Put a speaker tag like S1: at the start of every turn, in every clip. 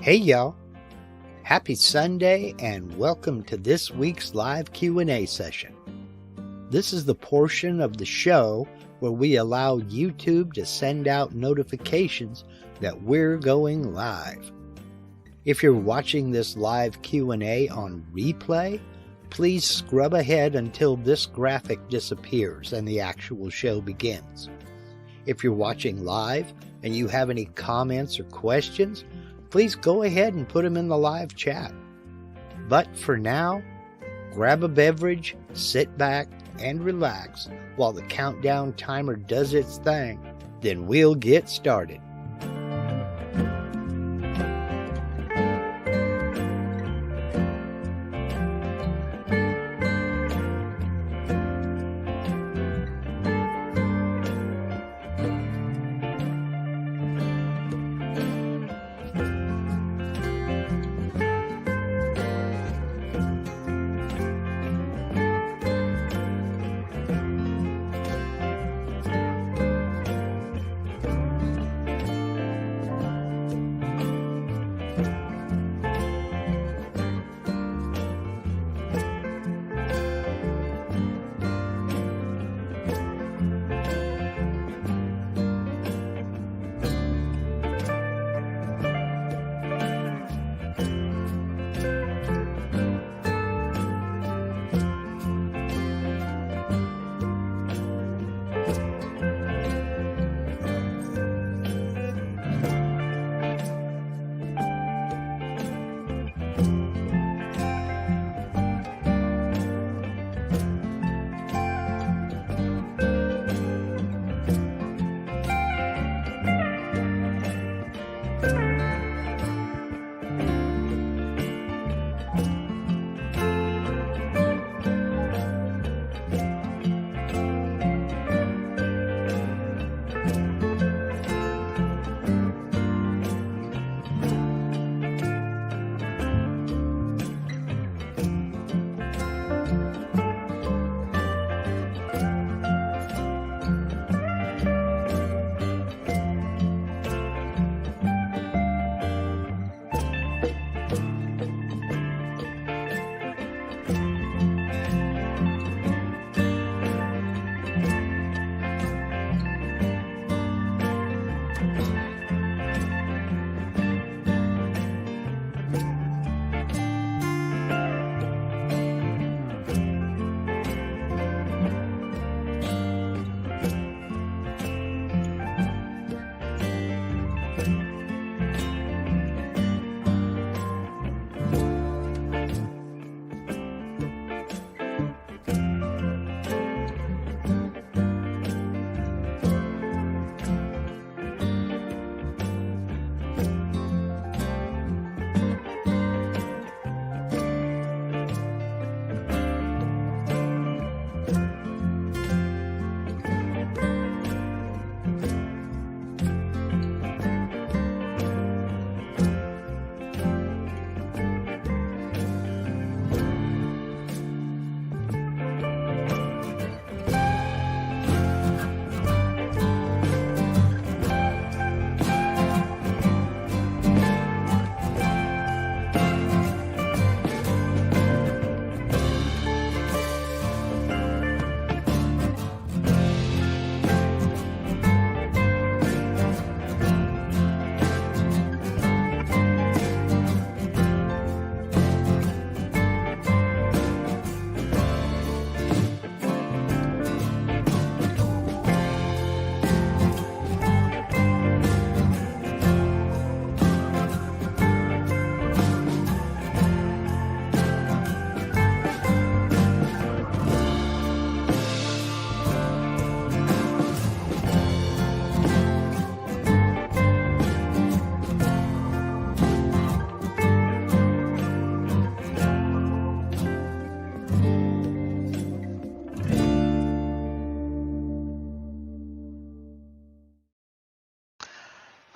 S1: Hey y'all, happy Sunday and welcome to this week's live Q&A session. This is the portion of the show where we allow YouTube to send out notifications that we're going live. If you're watching this live Q&A on replay, please scrub ahead until this graphic disappears and the actual show begins. If you're watching live and you have any comments or questions, please go ahead and put them in the live chat. But for now, grab a beverage, sit back, and relax while the countdown timer does its thing. Then we'll get started.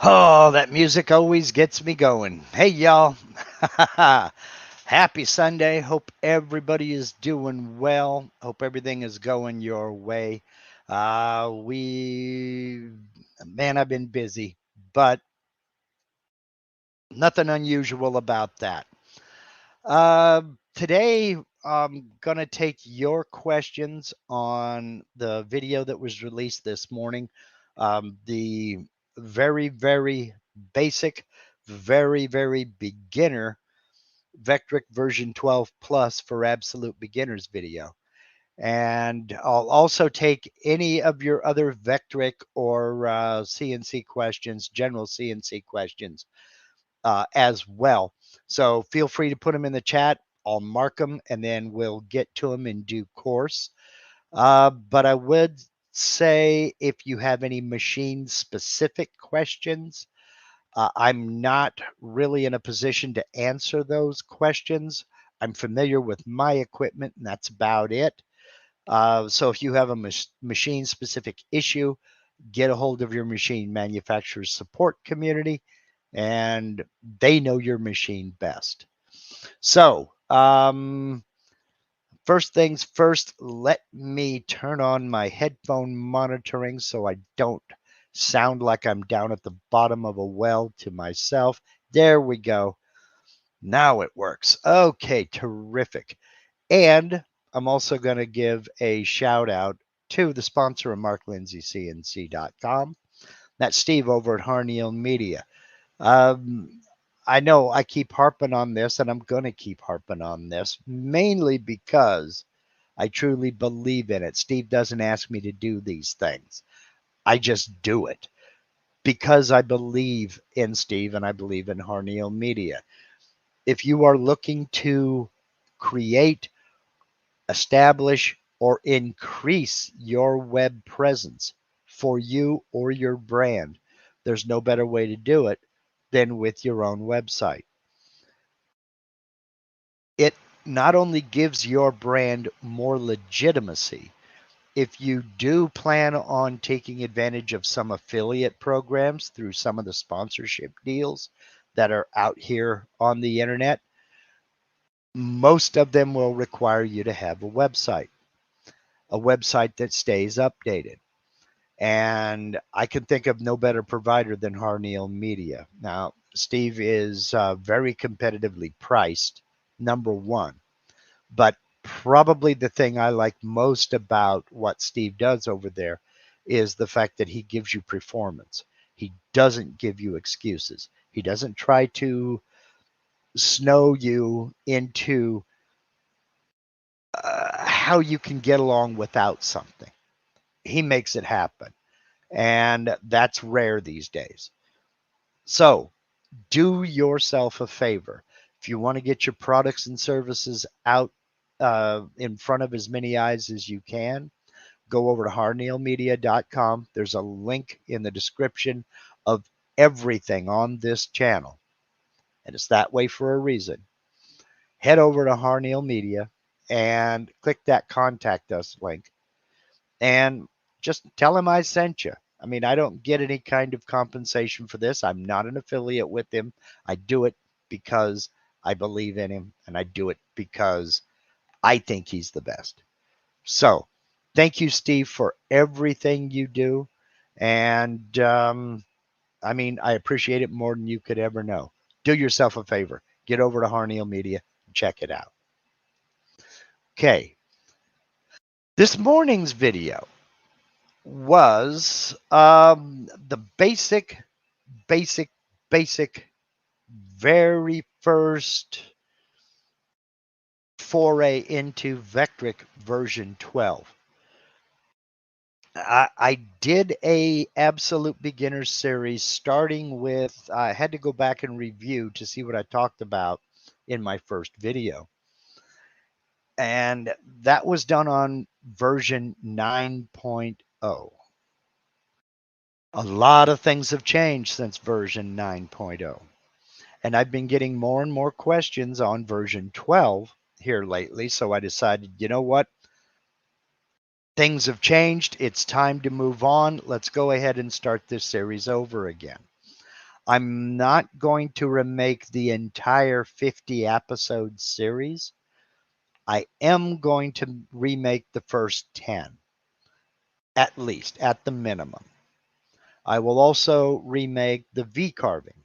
S1: Oh, that music always gets me going. Hey, y'all. Happy Sunday. Hope everybody is doing well. Hope everything is going your way. Man, I've been busy, but Nothing unusual about that. Today, I'm going to take your questions on the video that was released this morning. The very, very basic, very, very beginner Vectric version 12 plus for absolute beginners video. And I'll also take any of your other Vectric or CNC questions, general CNC questions as well. So feel free to put them in the chat. I'll mark them and then we'll get to them in due course. But I would say if you have any machine specific questions, I'm not really in a position to answer those questions. I'm familiar with my equipment and that's about it. So if you have a machine specific issue, get a hold of your machine manufacturer's support community and they know your machine best. So, first things first, let me turn on my headphone monitoring so I don't sound like I'm down at the bottom of a well to myself. There we go. Now it works. Okay, terrific. And I'm also going to give a shout out to the sponsor of Mark Lindsay CNC.com. That's Steve over at Harneal Media. I know I keep harping on this, and I'm going to keep harping on this, mainly because I truly believe in it. Steve doesn't ask me to do these things. I just do it because I believe in Steve and I believe in Harneal Media. If you are looking to create, establish, or increase your web presence for you or your brand, there's no better way to do it than with your own website. It not only gives your brand more legitimacy, if you do plan on taking advantage of some affiliate programs through some of the sponsorship deals that are out here on the internet, most of them will require you to have a website that stays updated. And I can think of no better provider than Harneal Media. Now, Steve is very competitively priced, number one. But probably the thing I like most about what Steve does over there is the fact that he gives you performance. He doesn't give you excuses. He doesn't try to snow you into how you can get along without something. He makes it happen. And that's rare these days. So do yourself a favor. If you want to get your products and services out in front of as many eyes as you can, go over to harnealmedia.com. There's a link in the description of everything on this channel. And it's that way for a reason. Head over to Harneal Media and click that contact us link and just tell him I sent you. I mean, I don't get any kind of compensation for this. I'm not an affiliate with him. I do it because I believe in him, and I do it because I think he's the best. So thank you, Steve, for everything you do. And I mean, I appreciate it more than you could ever know. Do yourself a favor. Get over to Harneal Media and check it out. Okay. This morning's video was the basic, very first foray into Vectric version 12. I did a absolute beginner series starting with, I had to go back and review to see what I talked about in my first video. And that was done on version 9.0. A lot of things have changed since version 9.0. And I've been getting more and more questions on version 12 here lately. So I decided, you know what? Things have changed. It's time to move on. Let's go ahead and start this series over again. I'm not going to remake the entire 50 episode series. I am going to remake the first 10, at least, at the minimum. I will also remake the V-carving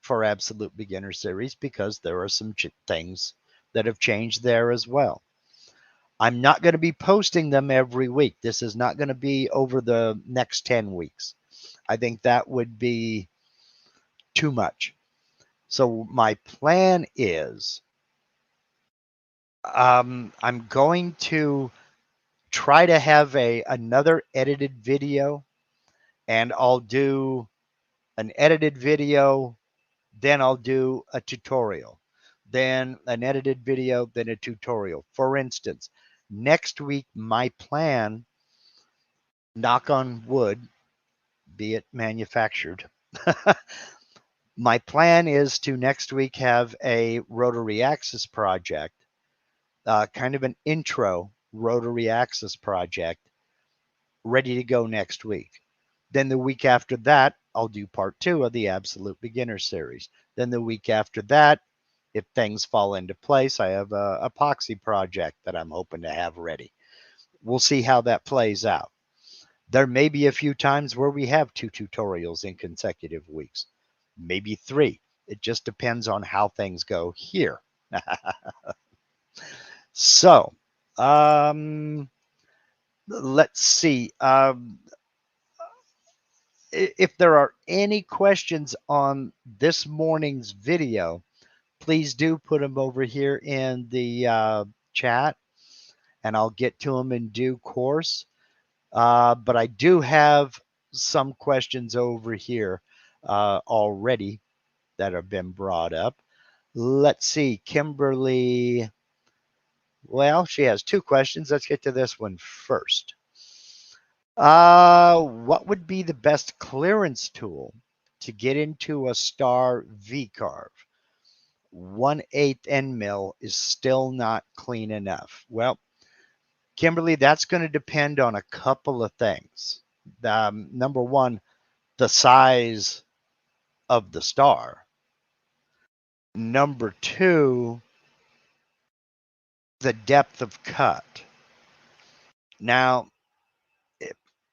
S1: for Absolute Beginner Series because there are some things that have changed there as well. I'm not going to be posting them every week. This is not going to be over the next 10 weeks. I think that would be too much. So my plan is I'm going to try to have another edited video, and I'll do an edited video, then I'll do a tutorial, then an edited video, then a tutorial. For instance, next week, my plan, knock on wood, be it manufactured, my plan is to next week have a rotary axis project, kind of an intro rotary axis project, ready to go next week. Then the week after that, I'll do part 2 of the Absolute Beginner Series. Then the week after that, if things fall into place, I have a epoxy project that I'm hoping to have ready. We'll see how that plays out. There may be a few times where we have 2 tutorials in consecutive weeks, maybe 3. It just depends on how things go here. So, let's see. If there are any questions on this morning's video, please do put them over here in the chat, and I'll get to them in due course. But I do have some questions over here already that have been brought up. Let's see, Kimberly. Well, she has 2 questions. Let's get to this one first. What would be the best clearance tool to get into a star V-carve? 1/8 end mill is still not clean enough. Well, Kimberly, that's going to depend on a couple of things. Number one, the size of the star. Number 2, the depth of cut. Now,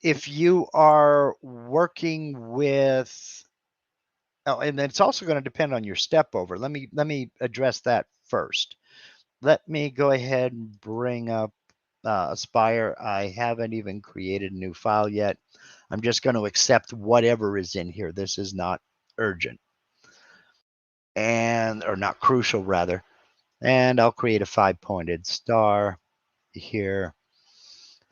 S1: if you are working with, oh, and it's also going to depend on your step over. Let me address that first. Let me go ahead and bring up Aspire. I haven't even created a new file yet. I'm just going to accept whatever is in here. This is not urgent, or not crucial rather. And I'll create a 5-pointed star here.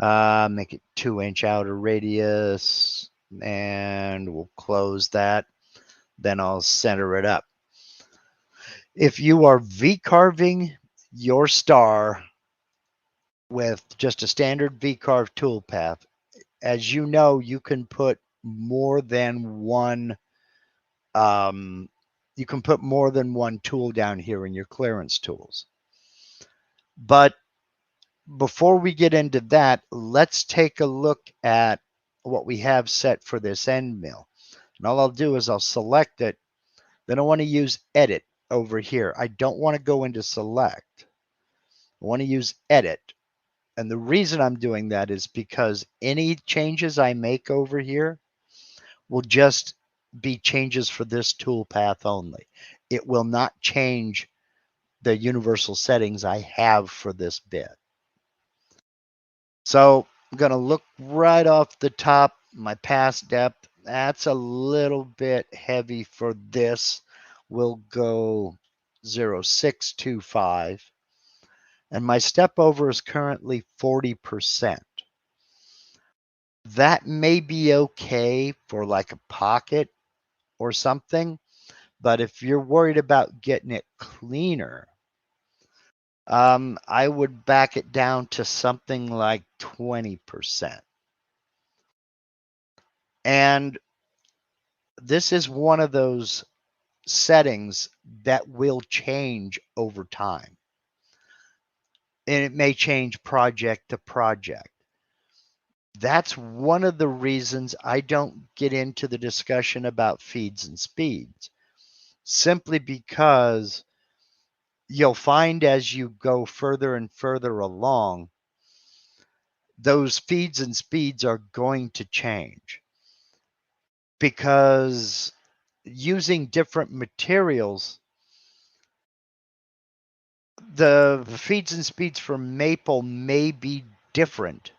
S1: Make it 2-inch outer radius, and we'll close that. Then I'll center it up. If you are V-carving your star with just a standard V-carve toolpath, as you know, you can put more than one tool down here in your clearance tools. But before we get into that, let's take a look at what we have set for this end mill. And all I'll do is I'll select it. Then I want to use edit over here. I don't want to go into select. I want to use edit. And the reason I'm doing that is because any changes I make over here will just be changes for this tool path only. It will not change the universal settings I have for this bit. So I'm going to look right off the top, my pass depth. That's a little bit heavy for this. We'll go 0.625. And my step over is currently 40%. That may be okay for like a pocket or something, but if you're worried about getting it cleaner, I would back it down to something like 20%. And this is one of those settings that will change over time. And it may change project to project. That's one of the reasons I don't get into the discussion about feeds and speeds, simply because you'll find as you go further and further along, those feeds and speeds are going to change because using different materials, the feeds and speeds for maple may be different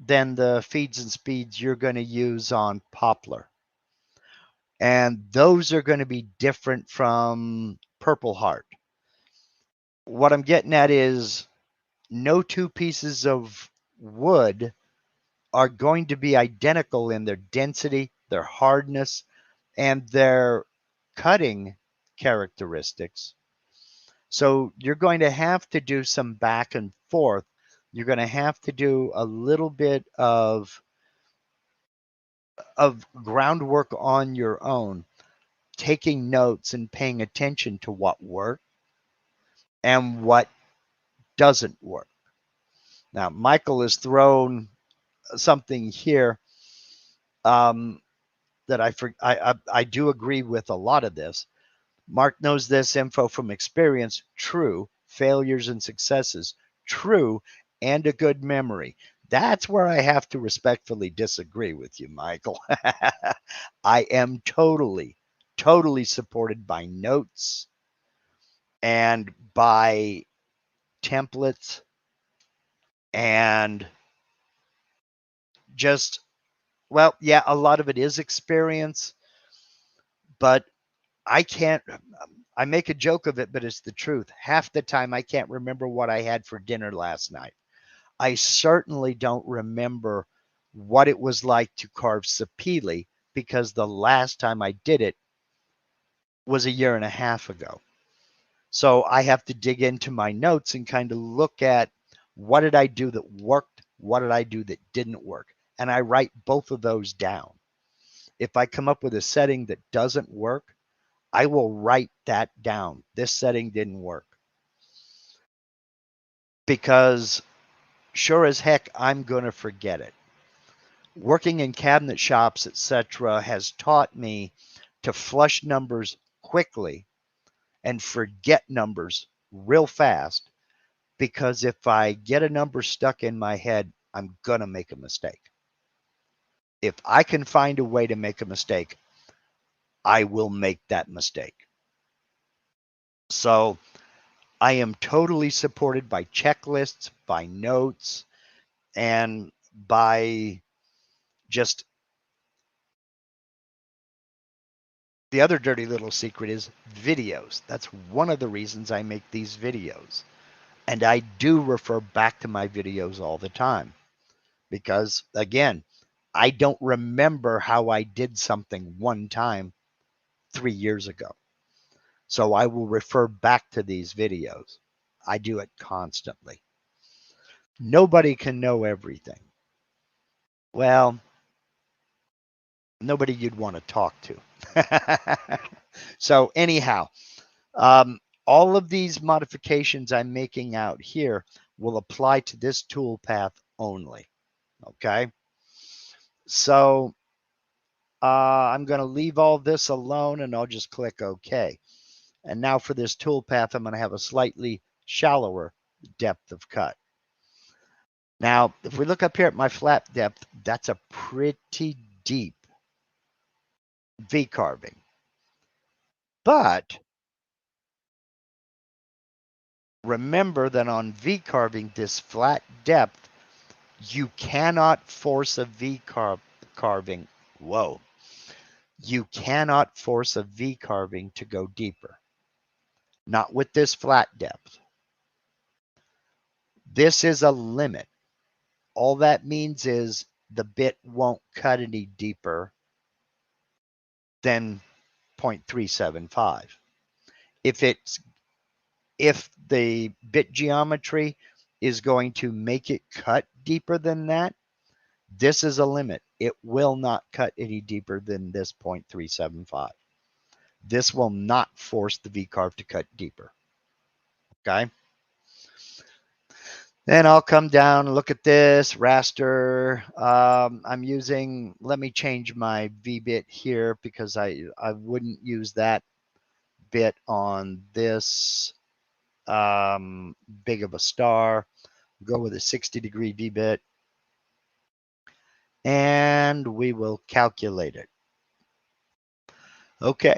S1: than the feeds and speeds you're going to use on poplar. And those are going to be different from Purple Heart. What I'm getting at is no two pieces of wood are going to be identical in their density, their hardness, and their cutting characteristics. So you're going to have to do some back and forth. You're going to have to do a little bit of groundwork on your own, taking notes and paying attention to what worked and what doesn't work. Now, Michael has thrown something here that I do agree with a lot of this. Mark knows this info from experience. True. Failures and successes. True. And a good memory. That's where I have to respectfully disagree with you, Michael. I am totally supported by notes and by templates and just, well, yeah, a lot of it is experience, but I make a joke of it, but it's the truth. Half the time I can't remember what I had for dinner last night. I certainly don't remember what it was like to carve sapele because the last time I did it was a year and a half ago. So I have to dig into my notes and kind of look at what did I do that worked? What did I do that didn't work? And I write both of those down. If I come up with a setting that doesn't work, I will write that down. This setting didn't work. Because sure as heck, I'm going to forget it. Working in cabinet shops, etc., has taught me to flush numbers quickly and forget numbers real fast, because if I get a number stuck in my head, I'm going to make a mistake. If I can find a way to make a mistake, I will make that mistake. So I am totally supported by checklists, by notes, and by just the other dirty little secret is videos. That's one of the reasons I make these videos. And I do refer back to my videos all the time because, again, I don't remember how I did something one time 3 years ago. So I will refer back to these videos. I do it constantly. Nobody can know everything. Well, nobody you'd want to talk to. So anyhow, all of these modifications I'm making out here will apply to this toolpath only. Okay. So I'm going to leave all this alone and I'll just click OK. And now for this toolpath, I'm going to have a slightly shallower depth of cut. Now, if we look up here at my flap depth, that's a pretty deep V carving. But remember that on V carving, this flat depth, you cannot force a V carving. Whoa. You cannot force a V carving to go deeper. Not with this flat depth. This is a limit. All that means is the bit won't cut any deeper than 0.375. If the bit geometry is going to make it cut deeper than that, this is a limit. It will not cut any deeper than this 0.375. This will not force the V-carve to cut deeper. Okay. Then I'll come down and look at this raster. I'm using, let me change my V-bit here because I wouldn't use that bit on this big of a star. Go with a 60-degree V-bit. And we will calculate it. Okay.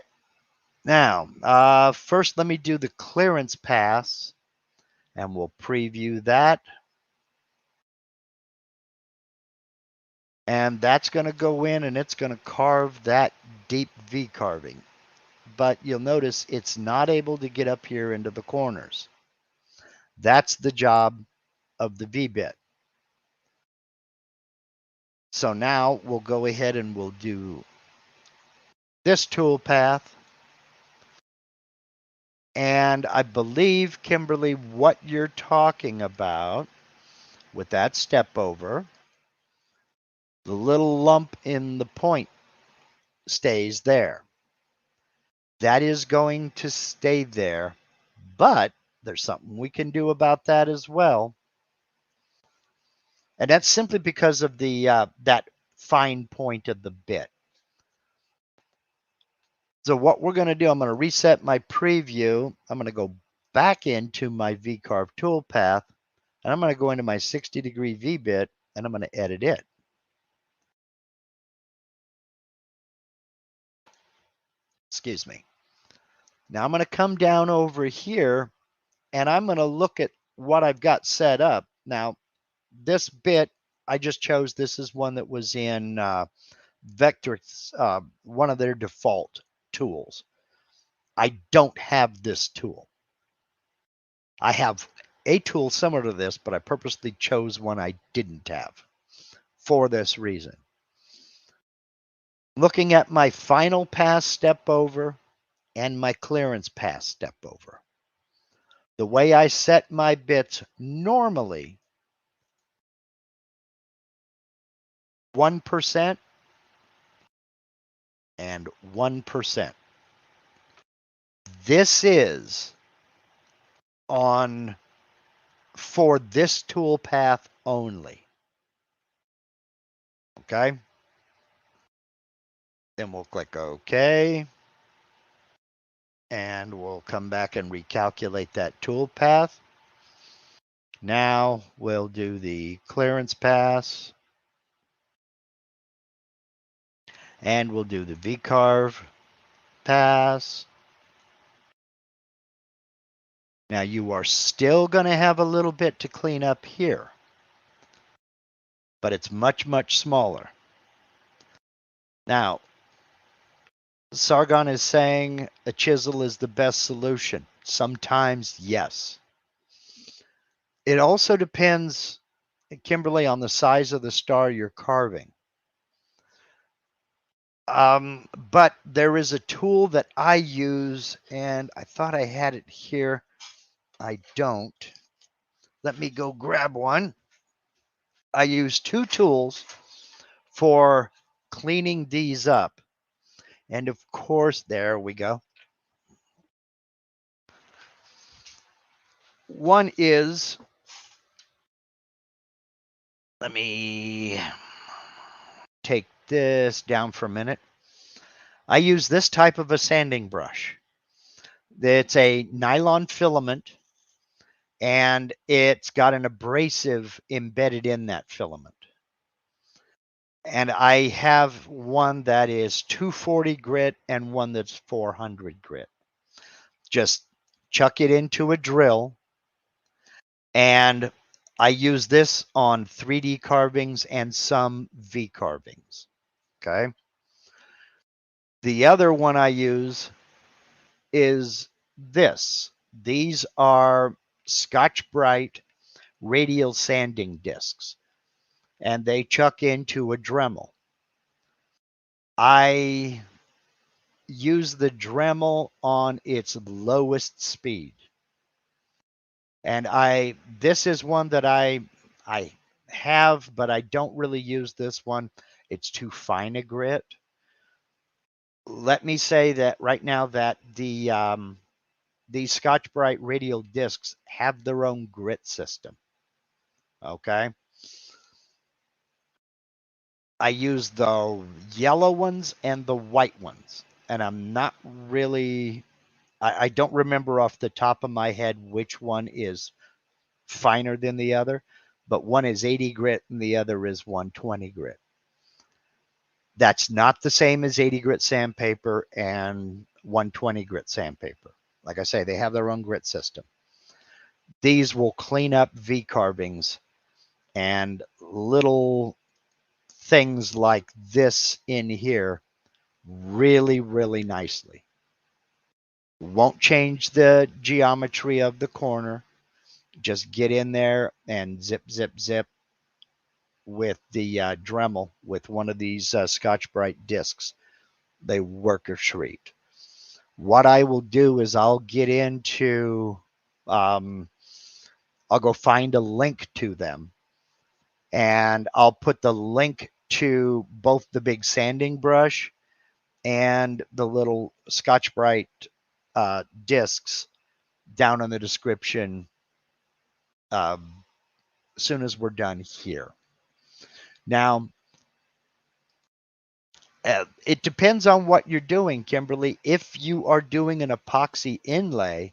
S1: Now, first let me do the clearance pass, and we'll preview that. And that's going to go in, and it's going to carve that deep V carving. But you'll notice it's not able to get up here into the corners. That's the job of the V-bit. So now we'll go ahead and we'll do this tool path. And I believe, Kimberly, what you're talking about with that step over, the little lump in the point stays there. That is going to stay there, but there's something we can do about that as well. And that's simply because of the that fine point of the bit. So what we're going to do, I'm going to reset my preview. I'm going to go back into my V-carve toolpath, and I'm going to go into my 60-degree V-bit, and I'm going to edit it. Excuse me. Now I'm going to come down over here, and I'm going to look at what I've got set up. Now, this bit, I just chose, this is one that was in Vectric, one of their default tools. I don't have this tool. I have a tool similar to this, but I purposely chose one I didn't have for this reason. Looking at my final pass step over and my clearance pass step over. The way I set my bits normally, 1% and 1%. This is on for this tool path only. Okay. Then we'll click OK. And we'll come back and recalculate that tool path. Now we'll do the clearance pass. And we'll do the V-carve pass. Now you are still going to have a little bit to clean up here, but it's much, much smaller. Now, Sargon is saying a chisel is the best solution. Sometimes, yes. It also depends, Kimberly, on the size of the star you're carving. But there is a tool that I use, and I thought I had it here. I don't. Let me go grab one. I use two tools for cleaning these up. And of course, there we go. One is, let me take this down for a minute. I use this type of a sanding brush. It's a nylon filament, and it's got an abrasive embedded in that filament. And I have one that is 240 grit and one that's 400 grit. Just chuck it into a drill, and I use this on 3D carvings and some V carvings. Okay. The other one I use is this. These are Scotch-Brite radial sanding discs, and they chuck into a Dremel. I use the Dremel on its lowest speed. And this is one that I have, but I don't really use this one. It's too fine a grit. Let me say that right now that these Scotch-Brite radial discs have their own grit system. Okay. I use the yellow ones and the white ones, and I'm not really, I don't remember off the top of my head which one is finer than the other, but one is 80 grit and the other is 120 grit. That's not the same as 80 grit sandpaper and 120 grit sandpaper. Like I say, they have their own grit system. These will clean up V carvings and little things like this in here really, really nicely. Won't change the geometry of the corner. Just get in there and zip, zip, zip with the Dremel with one of these Scotch-Brite discs. They work a treat. What I will do is I'll get into, I'll go find a link to them, and I'll put the link to both the big sanding brush and the little Scotch-Brite discs down in the description as soon as we're done here. Now, it depends on what you're doing, Kimberly. If you are doing an epoxy inlay,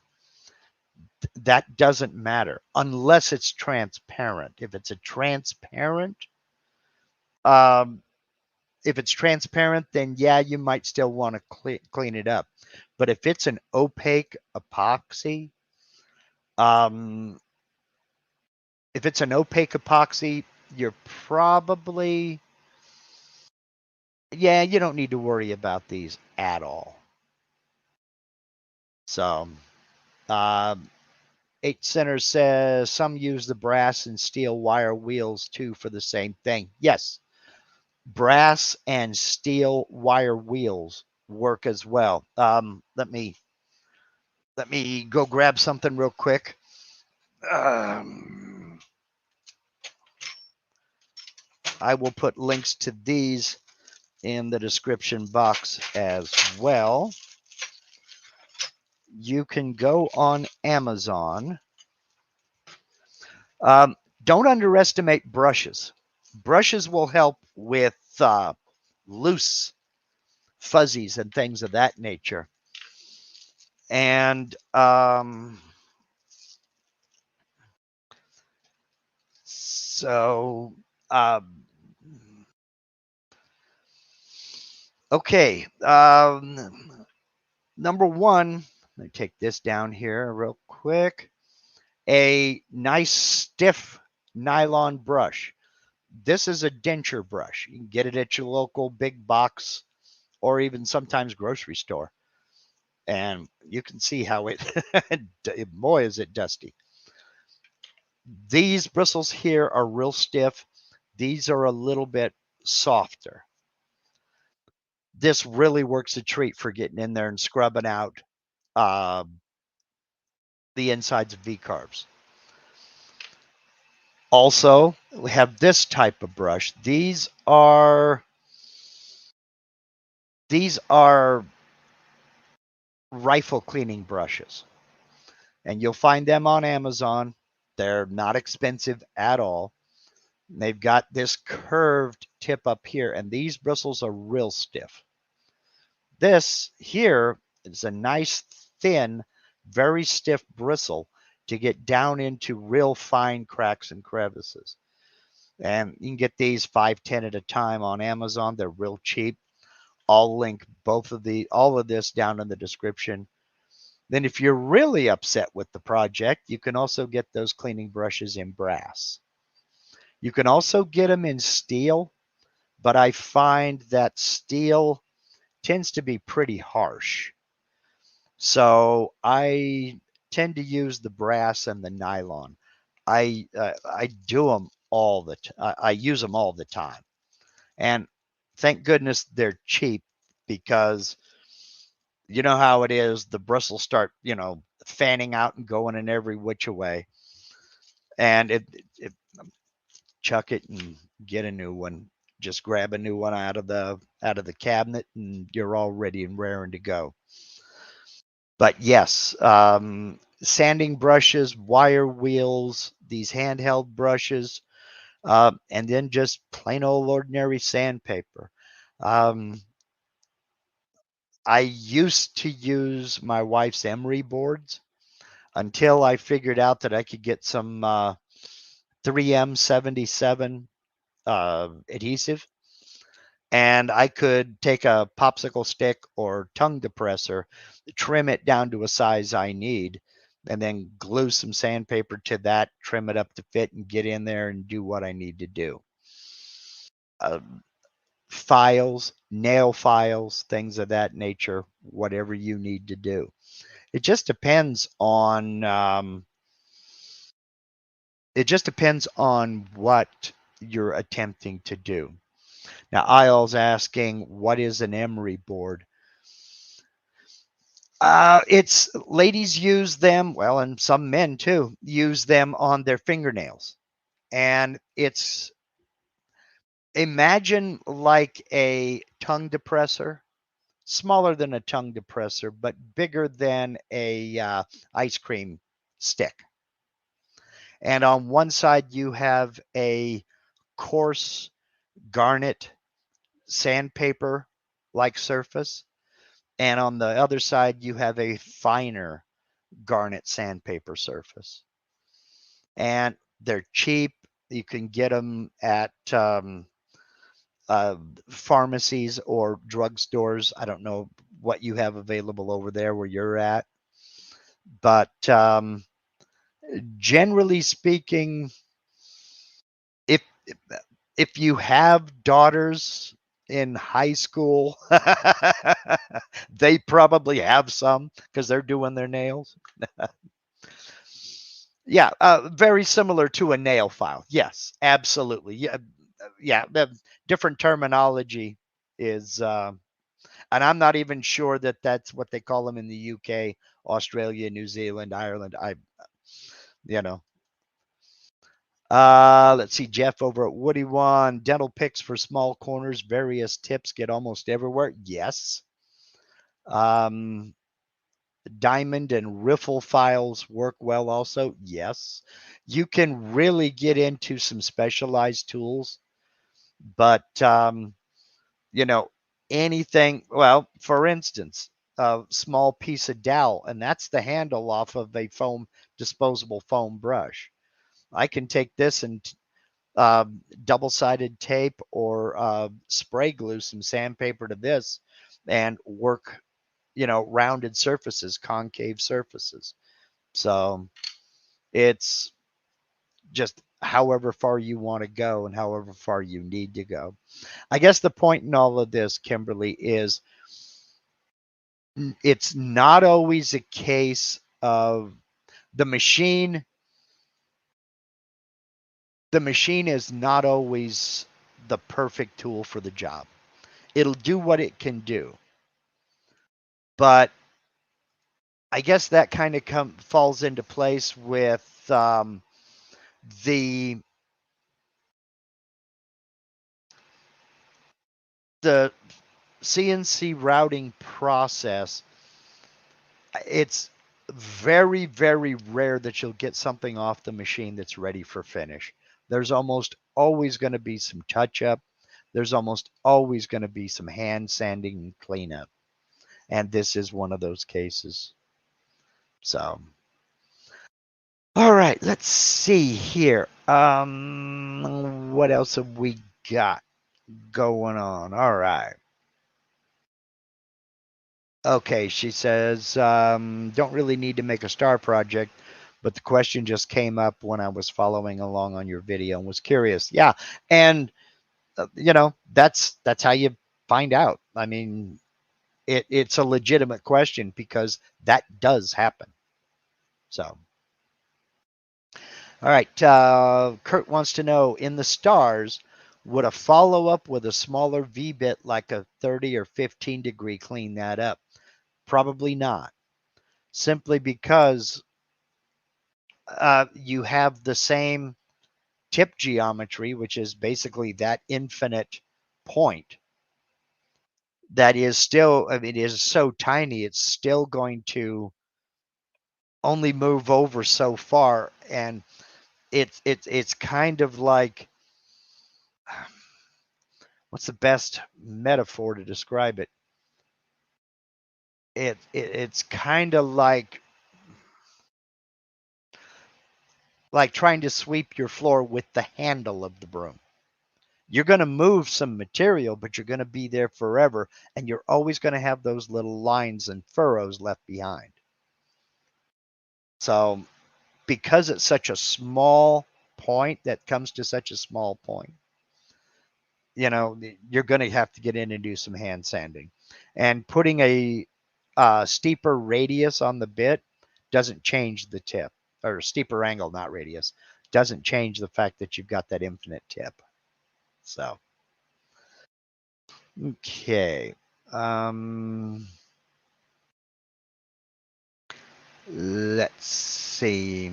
S1: that doesn't matter unless it's transparent. If it's a transparent, if it's transparent, then yeah, you might still want to clean it up. But if it's an opaque epoxy, if it's an opaque epoxy, you're probably, yeah, you don't need to worry about these at all. So, 8 Center says some use the brass and steel wire wheels too for the same thing. Yes, brass and steel wire wheels work as well. Let me go grab something real quick. I will put links to these in the description box as well. You can go on Amazon. Don't underestimate brushes. Brushes will help with loose fuzzies and things of that nature. And so, okay. Number one, let me take this down here real quick. A nice stiff nylon brush. This is a denture brush. You can get it at your local big box or even sometimes grocery store. And you can see how it, boy, is it dusty. These bristles here are real stiff. These are a little bit softer. This really works a treat for getting in there and scrubbing out the insides of V-carves. Also, we have this type of brush. These are rifle cleaning brushes, and you'll find them on Amazon. They're not expensive at all. They've got this curved tip up here, and these bristles are real stiff. This here is a nice, thin, very stiff bristle to get down into real fine cracks and crevices. And you can get these 5, 10 at a time on Amazon. They're real cheap. I'll link all of this down in the description. Then if you're really upset with the project, you can also get those cleaning brushes in brass. You can also get them in steel, but I find that steel tends to be pretty harsh. So I tend to use the brass and the nylon. I do them all the I use them all the time, and thank goodness they're cheap, because you know how it is. The bristles start, fanning out and going in every which way, and it chuck it and get a new one. Just grab a new one out of the cabinet, and you're all ready and raring to go. But yes, sanding brushes, wire wheels, these handheld brushes, and then just plain old ordinary sandpaper. I used to use my wife's emery boards until I figured out that I could get some 3M 77 adhesive. And I could take a popsicle stick or tongue depressor, trim it down to a size I need, and then glue some sandpaper to that, trim it up to fit, and get in there and do what I need to do. Uh, Files, nail files, things of that nature, whatever you need to do. It just depends on what you're attempting to do. Now, Isle's asking, what is an emery board? It's ladies use them, well, and some men too use them on their fingernails, and it's, imagine like a tongue depressor, smaller than a tongue depressor, but bigger than a ice cream stick. And on one side, you have a coarse garnet sandpaper like surface. And on the other side, you have a finer garnet sandpaper surface. And they're cheap. You can get them at pharmacies or drugstores. I don't know what you have available over there where you're at. But generally speaking, if if you have daughters in high school, they probably have some because they're doing their nails. Yeah, very similar to a nail file. Yes, absolutely. Yeah, yeah. The different terminology is, and I'm not even sure that that's what they call them in the UK, Australia, New Zealand, Ireland. You know, let's see, Jeff over at Woody One. Dental picks for small corners, various tips get almost everywhere. Yes. Um, Diamond and riffle files work well also. Yes. You can really get into some specialized tools, but, you know, anything, well, for instance, a small piece of dowel, and that's the handle off of a disposable foam brush. I can take this and double-sided tape or spray glue some sandpaper to this and work, rounded surfaces, concave surfaces. So it's just however far you want to go and however far you need to go. I guess the point in all of this, Kimberly, is it's not always a case of the machine. The machine is not always the perfect tool for the job. It'll do what it can do. But I guess that kind of falls into place with the the CNC routing process. It's very, very rare that you'll get something off the machine that's ready for finish. There's almost always going to be some touch up. There's almost always going to be some hand sanding and cleanup. And this is one of those cases. So, all right, let's see here. What else have we got going on? All right. Okay, she says, don't really need to make a star project, but the question just came up when I was following along on your video and was curious. Yeah, and that's how you find out. I mean, it's a legitimate question because that does happen. So, all right, Kurt wants to know, in the stars, would a follow up with a smaller V bit like a 30 or 15 degree clean that up? Probably not. Simply because you have the same tip geometry, which is basically that infinite point that is still, I mean, it is so tiny, it's still going to only move over so far. And it's kind of like, what's the best metaphor to describe it? It's kind of like trying to sweep your floor with the handle of the broom. You're going to move some material, but you're going to be there forever, and you're always going to have those little lines and furrows left behind. So because it's such a small point that comes to such a small point, you're going to have to get in and do some hand sanding. And putting a steeper radius on the bit doesn't change the tip, or steeper angle, not radius, doesn't change the fact that you've got that infinite tip. So, okay. Let's see.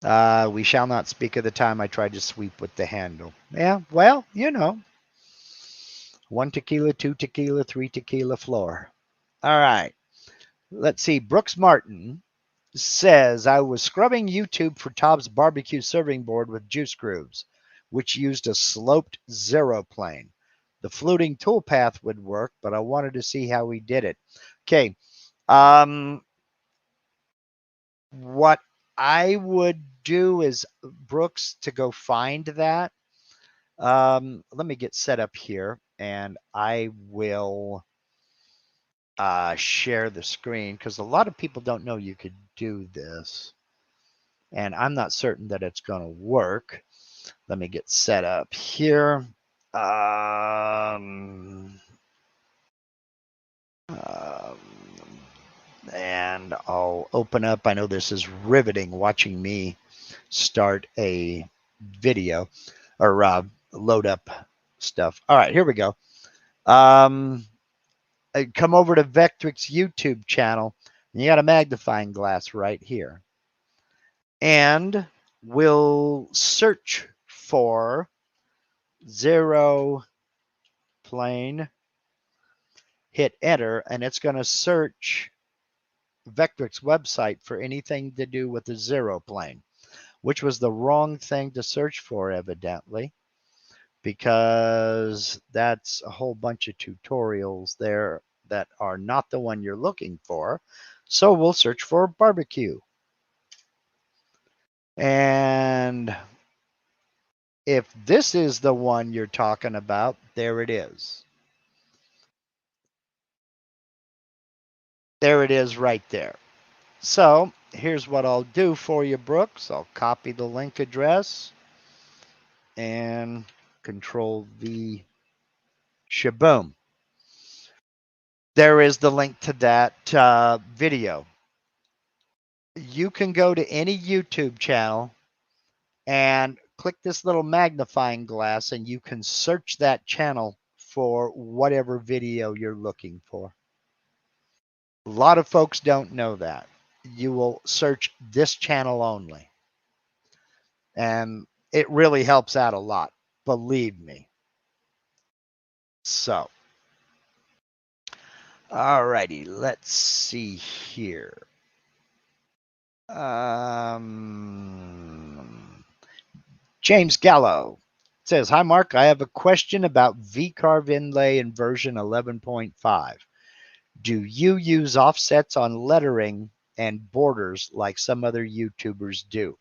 S1: We shall not speak of the time I tried to sweep with the handle. Yeah, well, 1 tequila, 2 tequila, 3 tequila floor. All right. Let's see. Brooks Martin says, I was scrubbing YouTube for Todd's barbecue serving board with juice grooves, which used a sloped zero plane. The fluting toolpath would work, but I wanted to see how he did it. Okay. What I would do is, Brooks, to go find that. Let me get set up here, and I will share the screen, because a lot of people don't know you could do this, and I'm not certain that it's going to work. Let me get set up here. And I'll open up. I know this is riveting watching me start a video or load up stuff. All right, here we go. Come over to Vectric's YouTube channel, and you got a magnifying glass right here. And we'll search for zero plane, hit enter, and it's going to search Vectric's website for anything to do with the zero plane, which was the wrong thing to search for, evidently, because that's a whole bunch of tutorials there that are not the one you're looking for. So we'll search for barbecue. And if this is the one you're talking about, there it is. There it is right there. So here's what I'll do for you, Brooks. I'll copy the link address and Control V, shaboom. There is the link to that video. You can go to any YouTube channel and click this little magnifying glass, and you can search that channel for whatever video you're looking for. A lot of folks don't know that. You will search this channel only. And it really helps out a lot, believe me. So, all righty, let's see here. James Gallo says, hi, Mark. I have a question about V-carve inlay in version 11.5. Do you use offsets on lettering and borders like some other YouTubers do?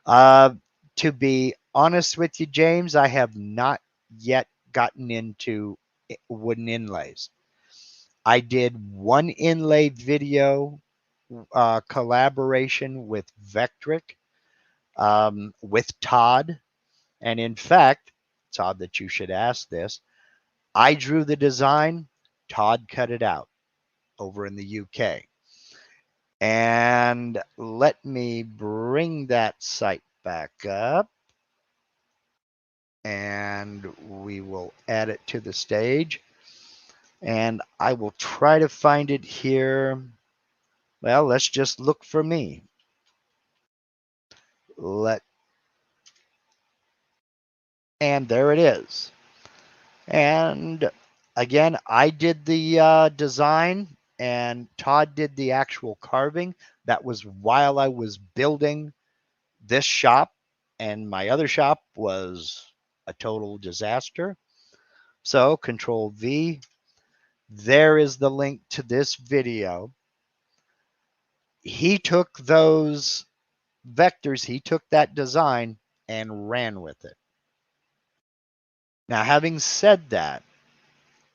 S1: To be honest with you, James, I have not yet gotten into wooden inlays. I did one inlay video collaboration with Vectric, with Todd. And in fact, it's odd that you should ask this. I drew the design, Todd cut it out over in the UK. And let me bring that site back up, and we will add it to the stage. And I will try to find it here. Well, let's just look for me. And there it is. And again, I did the design, and Todd did the actual carving. That was while I was building this shop, and my other shop was a total disaster. So Control V. There is the link to this video. He took those vectors, he took that design and ran with it. Now, having said that,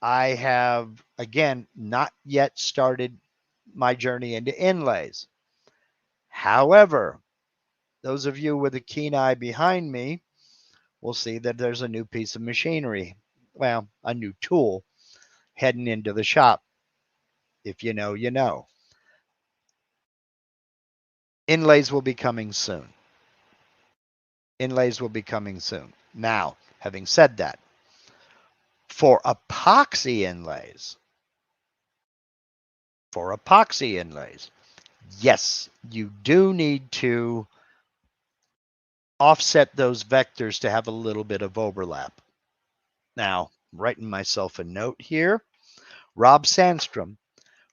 S1: I have, again, not yet started my journey into inlays. However, those of you with a keen eye behind me will see that there's a new piece of machinery, well, a new tool heading into the shop. If you know, you know. Inlays will be coming soon. Inlays will be coming soon. Now, having said that, for epoxy inlays, yes, you do need to offset those vectors to have a little bit of overlap. Now, I'm writing myself a note here. Rob Sandstrom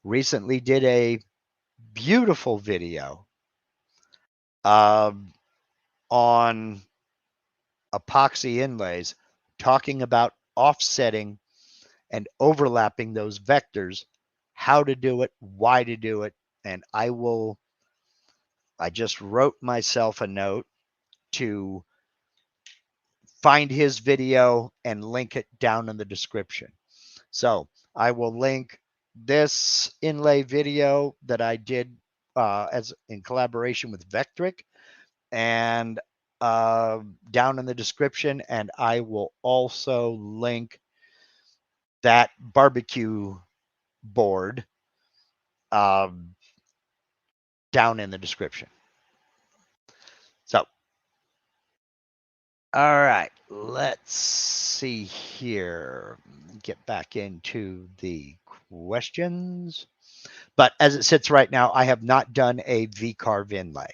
S1: recently did a beautiful video on epoxy inlays, talking about offsetting and overlapping those vectors, how to do it, why to do it. And I just wrote myself a note to find his video and link it down in the description. So I will link this inlay video that I did as in collaboration with Vectric and down in the description, and I will also link that barbecue board down in the description. So, all right, let's see here. Get back into the questions. But as it sits right now, I have not done a V-carve inlay,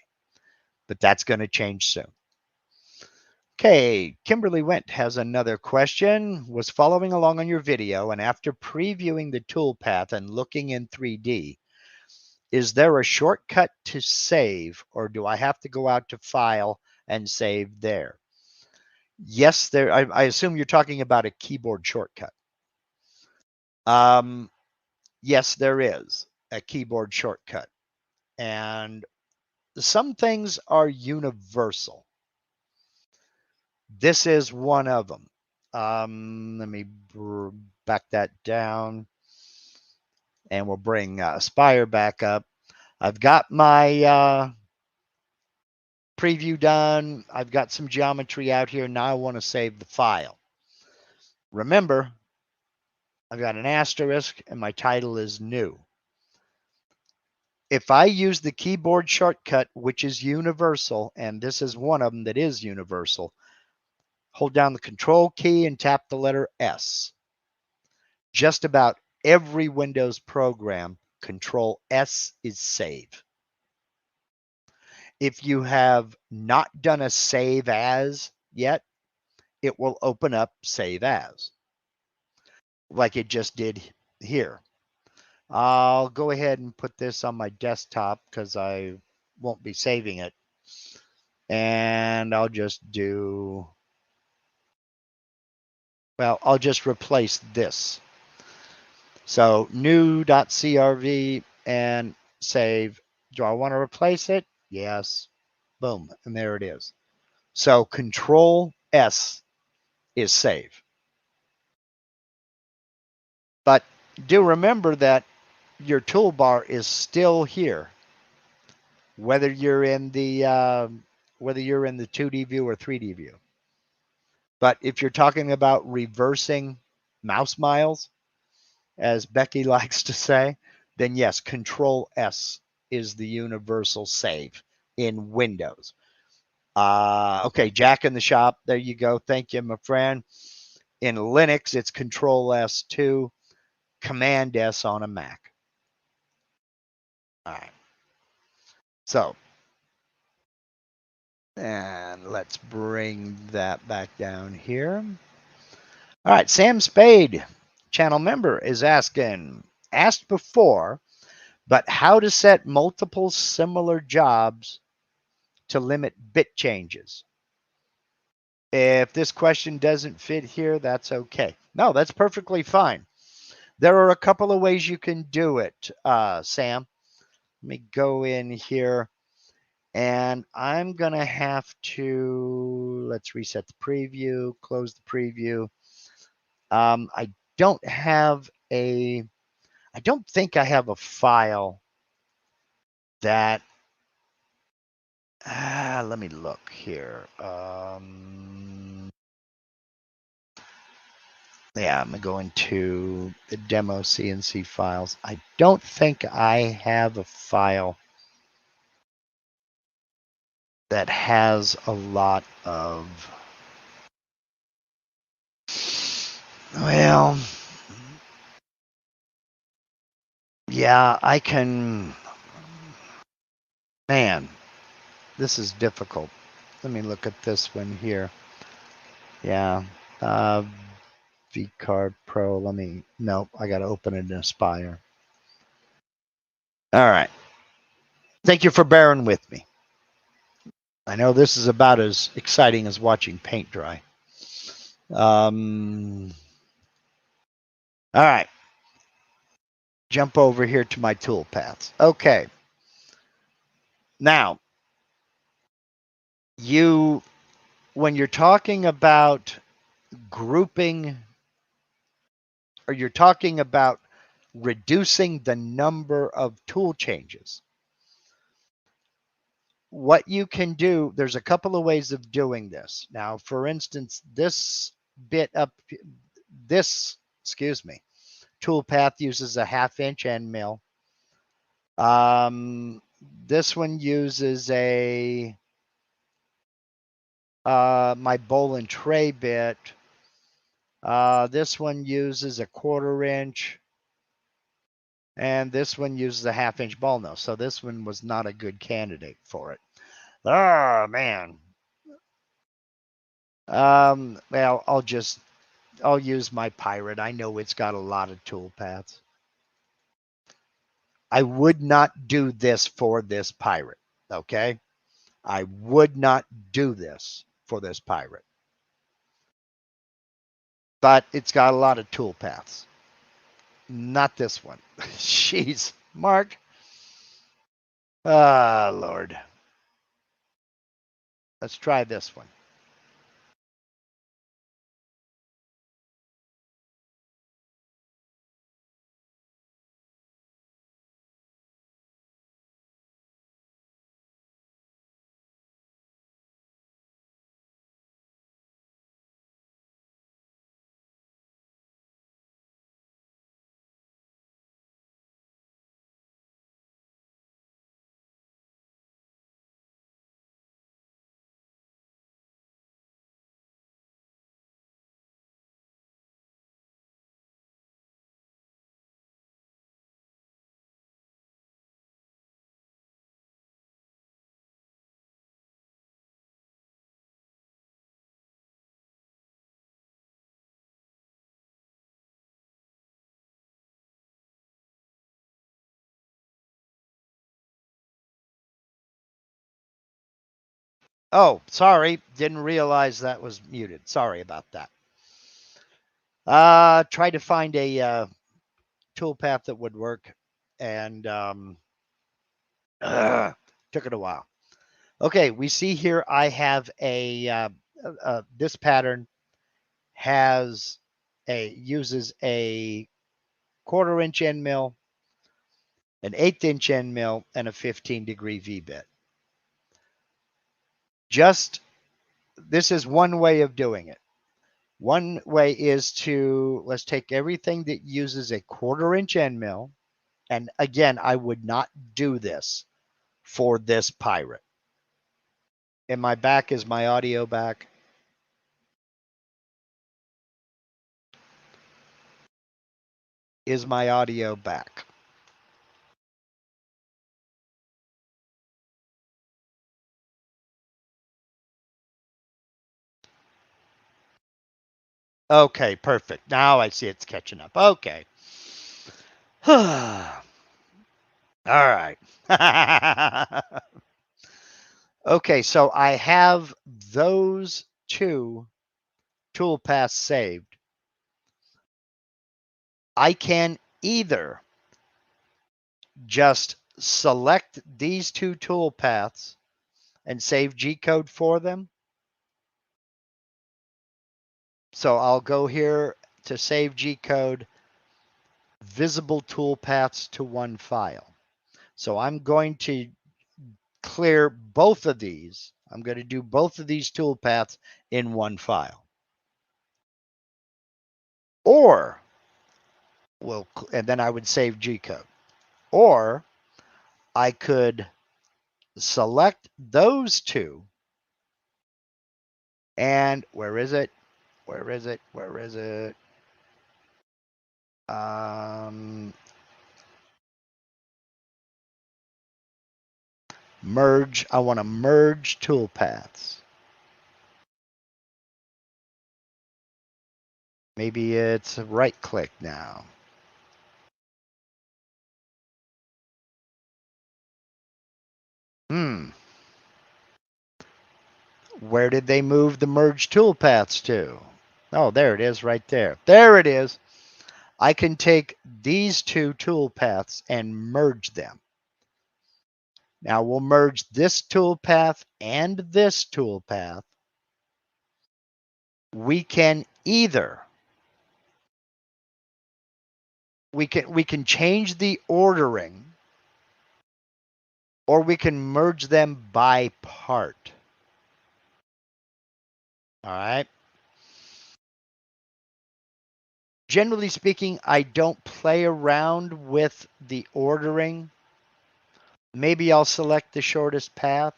S1: but that's going to change soon. Okay, Kimberly Went has another question. Was following along on your video, and after previewing the toolpath and looking in 3D, is there a shortcut to save, or do I have to go out to File and save there? Yes, there. I assume you're talking about a keyboard shortcut. Yes, there is a keyboard shortcut, and some things are universal. This is one of them. Let me back that down, and we'll bring Aspire back up. I've got my preview done. I've got some geometry out here. Now I want to save the file. Remember, I've got an asterisk, and my title is new. If I use the keyboard shortcut, which is universal, and this is one of them that is universal, hold down the Control key and tap the letter S. Just about every Windows program, Control S is save. If you have not done a save as yet, it will open up save as, like it just did here. I'll go ahead and put this on my desktop because I won't be saving it. And I'll just do, well, I'll just replace this. So new.crv and save. Do I want to replace it? Yes. Boom. And there it is. So Control S is save. But do remember that your toolbar is still here, whether you're in the 2D view or 3D view. But if you're talking about reversing mouse miles, as Becky likes to say, then yes, Control S is the universal save in Windows. Okay, Jack in the shop. There you go. Thank you, my friend. In Linux, it's Control S2, Command S on a Mac. All right. So, and let's bring that back down here. All right, Sam Spade, channel member, is asking, asked before, but how to set multiple similar jobs to limit bit changes. If this question doesn't fit here, that's okay. No, that's perfectly fine. There are a couple of ways you can do it, Sam. Let me go in here, and I'm going to have to, let's reset the preview, close the preview. I don't have I don't think I have a file that, let me look here. Yeah, I'm going to the demo CNC files. I don't think I have a file that has a lot of, well, yeah, I can, man, this is difficult. Let me look at this one here. Yeah, V-carve Pro. Nope, I got to open it in Aspire. All right. Thank you for bearing with me. I know this is about as exciting as watching paint dry. All right. Jump over here to my tool paths. Okay. Now, when you're talking about grouping, or you're talking about reducing the number of tool changes, what you can do, there's a couple of ways of doing this. Now, for instance, this tool path uses a 1/2 inch end mill. This one uses my bowl and tray bit. This one uses a 1/4 inch, and this one uses a 1/2 inch ball nose. So this one was not a good candidate for it. Oh man. Well, I'll use my Pirate. I know it's got a lot of tool paths. I would not do this for this Pirate. Okay. I would not do this for this Pirate. But it's got a lot of tool paths. Not this one. Jeez, Mark. Ah, Lord. Let's try this one. Oh, sorry. Didn't realize that was muted. Sorry about that. Tried to find a tool path that would work, and took it a while. Okay, we see here I have this pattern uses a 1/4 inch end mill, an 1/8 inch end mill, and a 15-degree V-bit. This is one way of doing it. One way is let's take everything that uses a 1/4 inch end mill. And again, I would not do this for this Pirate. Am I back? Is my audio back? Is my audio back? Okay, perfect. Now I see it's catching up. Okay. All right. Okay, so I have those two tool paths saved. I can either just select these two tool paths and save G-code for them. So I'll go here to save G-code, visible toolpaths to one file. So I'm going to clear both of these. I'm going to do both of these toolpaths in one file. Or, well, and then I would save G-code. Or I could select those two, and where is it? Where is it? Where is it? Merge. I want to merge toolpaths. Maybe it's right click now. Where did they move the merge toolpaths to? Oh, there it is right there. There it is. I can take these two toolpaths and merge them. Now we'll merge this toolpath and this toolpath. We can either we can change the ordering, or we can merge them by part. All right. Generally speaking, I don't play around with the ordering. Maybe I'll select the shortest path,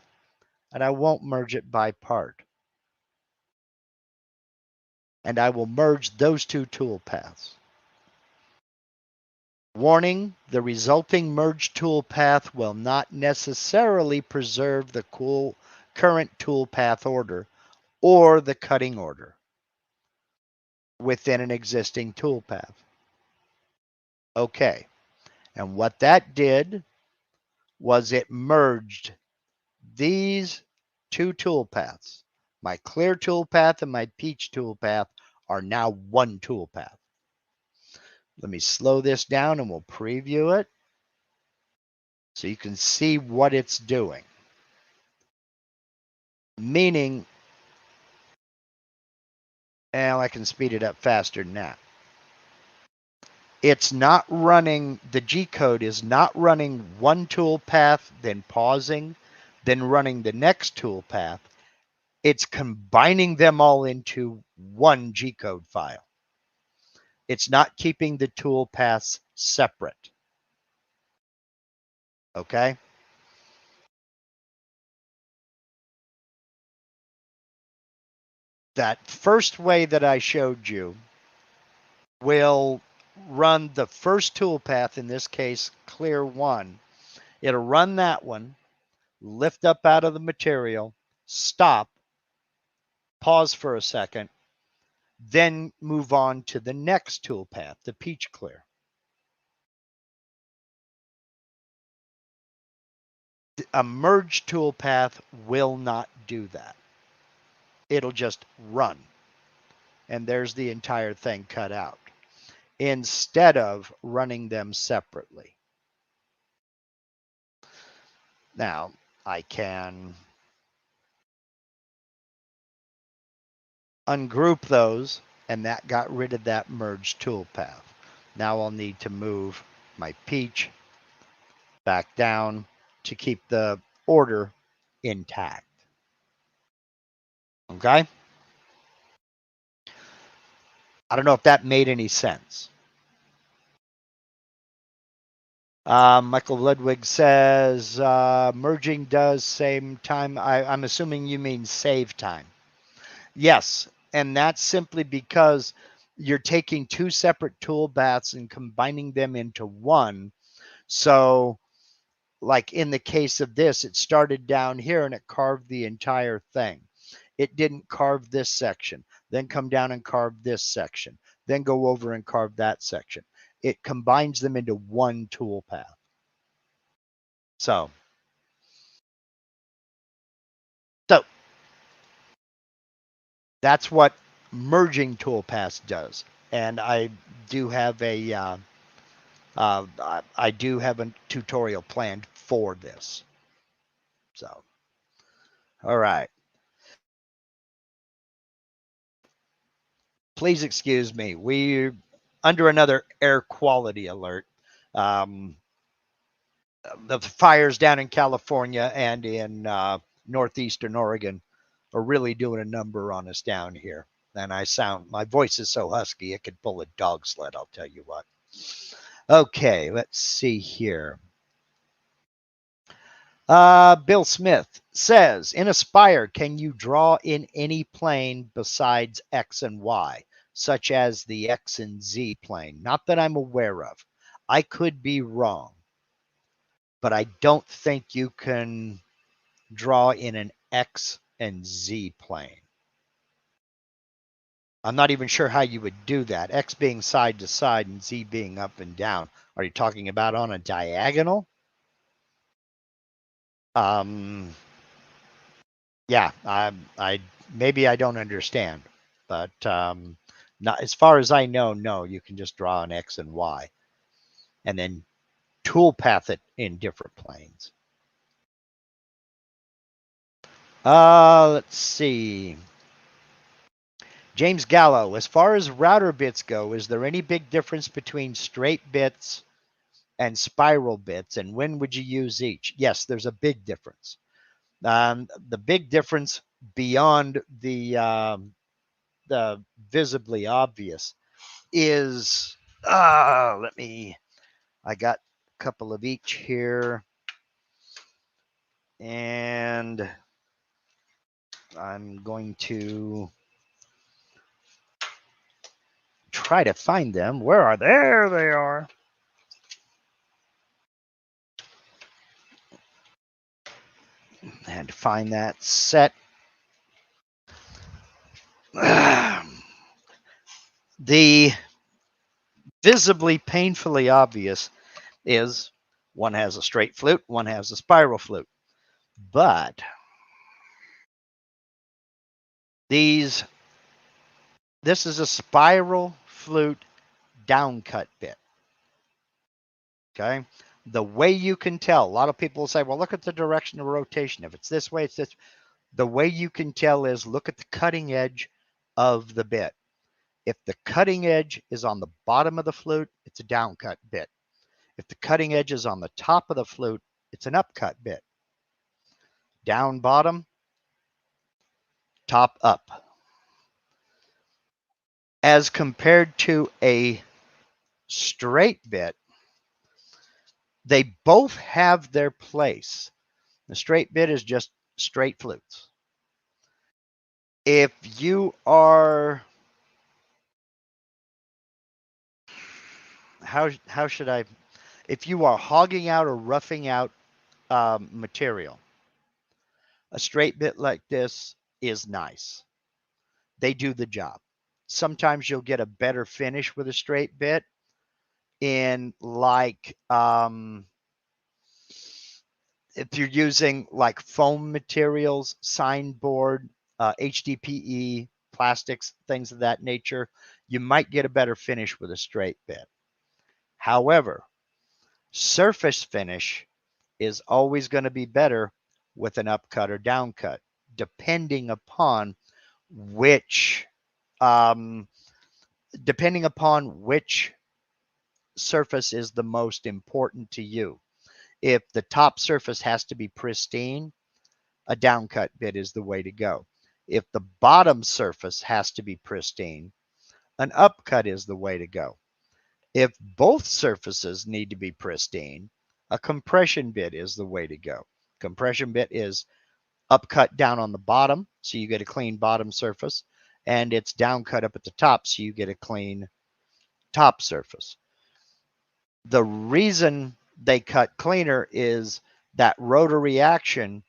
S1: and I won't merge it by part. And I will merge those two toolpaths. Warning, the resulting merge toolpath will not necessarily preserve the current toolpath order or the cutting order within an existing toolpath. Okay, and what that did was it merged these two toolpaths. My clear toolpath and my peach toolpath are now one toolpath. Let me slow this down and we'll preview it so you can see what it's doing. Meaning, and I can speed it up faster than that. It's not running, the G-code is not running one toolpath, then pausing, then running the next toolpath. It's combining them all into one G-code file. It's not keeping the toolpaths separate. Okay? That first way that I showed you will run the first toolpath, in this case, clear one. It'll run that one, lift up out of the material, stop, pause for a second, then move on to the next toolpath, the peach clear. A merge toolpath will not do that. It'll just run. And there's the entire thing cut out, instead of running them separately. Now, I can ungroup those, and that got rid of that merge toolpath. Now I'll need to move my peach back down to keep the order intact. Okay? I don't know if that made any sense. Michael Ludwig says, merging does same time. I'm assuming you mean save time. Yes, and that's simply because you're taking two separate toolpaths and combining them into one. So, like in the case of this, it started down here and it carved the entire thing. It didn't carve this section, then come down and carve this section, then go over and carve that section. It combines them into one toolpath. So that's what merging toolpaths does. And I do have a I do have a tutorial planned for this. So, all right. Please excuse me. We're under another air quality alert. Um, the fires down in California and in northeastern Oregon are really doing a number on us down here. And my voice is so husky, it could pull a dog sled, I'll tell you what. Okay, let's see here. Bill Smith says, in Aspire, can you draw in any plane besides X and Y, such as the X and Z plane? Not that I'm aware of. I could be wrong, but I don't think you can draw in an X and Z plane. I'm not even sure how you would do that. X being side to side and Z being up and down. Are you talking about on a diagonal? Yeah, I maybe I don't understand, but not as far as I know. No, you can just draw an X and Y, and then toolpath it in different planes. Let's see. James Gallo, as far as router bits go, is there any big difference between straight bits and spiral bits, and when would you use each? Yes, there's a big difference. The big difference beyond the visibly obvious is, I got a couple of each here, and I'm going to try to find them. Where are they? There they are. I had to find that set. The visibly painfully obvious is one has a straight flute, one has a spiral flute. But this is a spiral flute downcut bit. Okay. The way you can tell, a lot of people say, well, look at the direction of rotation. If it's this way, it's this. The way you can tell is look at the cutting edge of the bit. If the cutting edge is on the bottom of the flute, it's a downcut bit. If the cutting edge is on the top of the flute, it's an upcut bit. Down bottom, top up. As compared to a straight bit, they both have their place. The straight bit is just straight flutes. If you are, how should I, if you are hogging out or roughing out material, a straight bit like this is nice. They do the job. Sometimes you'll get a better finish with a straight bit in like if you're using like foam materials, sign board, HDPE, plastics, things of that nature, you might get a better finish with a straight bit. However, surface finish is always going to be better with an upcut or downcut, depending upon which surface is the most important to you. If the top surface has to be pristine, a downcut bit is the way to go. If the bottom surface has to be pristine, an upcut is the way to go. If both surfaces need to be pristine, a compression bit is the way to go. Compression bit is upcut down on the bottom, so you get a clean bottom surface, and it's downcut up at the top, so you get a clean top surface. The reason they cut cleaner is that rotary action.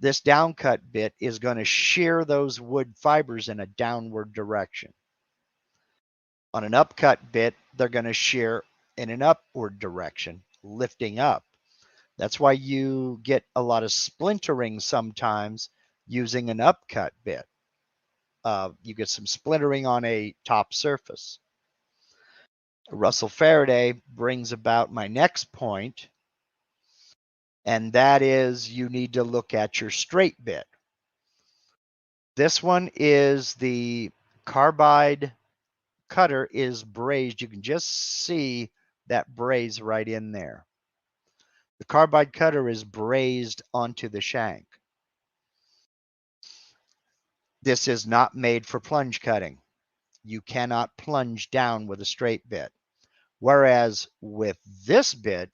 S1: This downcut bit is going to shear those wood fibers in a downward direction. On an upcut bit, they're going to shear in an upward direction, lifting up. That's why you get a lot of splintering sometimes using an upcut bit. You get some splintering on a top surface. Russell Faraday brings about my next point, and that is you need to look at your straight bit. This one is the carbide cutter is brazed. You can just see that braze right in there. The carbide cutter is brazed onto the shank. This is not made for plunge cutting. You cannot plunge down with a straight bit. Whereas with this bit,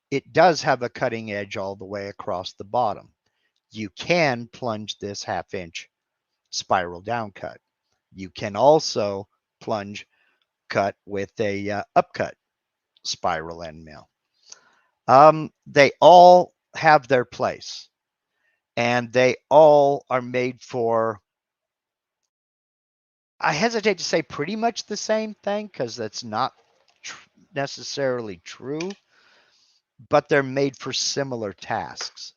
S1: it does have a cutting edge all the way across the bottom. You can plunge this 1/2 inch spiral down cut. You can also plunge cut with a upcut spiral end mill. They all have their place, and they all are made for, I hesitate to say pretty much the same thing because that's not necessarily true, but they're made for similar tasks.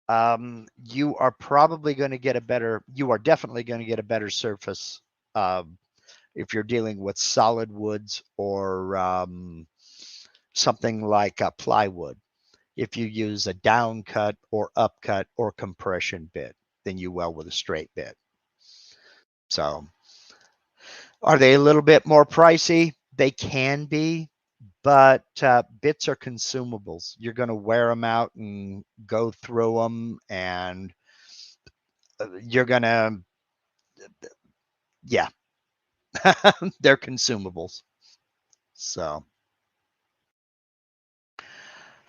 S1: You are probably going to get a better, you are definitely going to get a better surface if you're dealing with solid woods or something like a plywood. If you use a down cut or upcut or compression bit than you will with a straight bit. So are they a little bit more pricey? They can be, but bits are consumables. You're going to wear them out and go through them, and you're going to, yeah, they're consumables. So,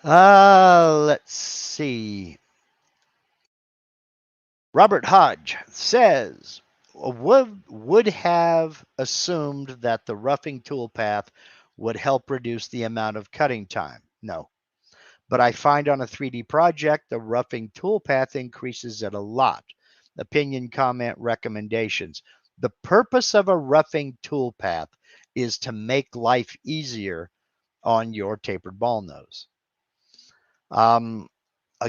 S1: let's see. Robert Hodge says, would have assumed that the roughing toolpath would help reduce the amount of cutting time. No. But I find on a 3D project, the roughing toolpath increases it a lot. Opinion, comment, recommendations. The purpose of a roughing toolpath is to make life easier on your tapered ball nose. I'll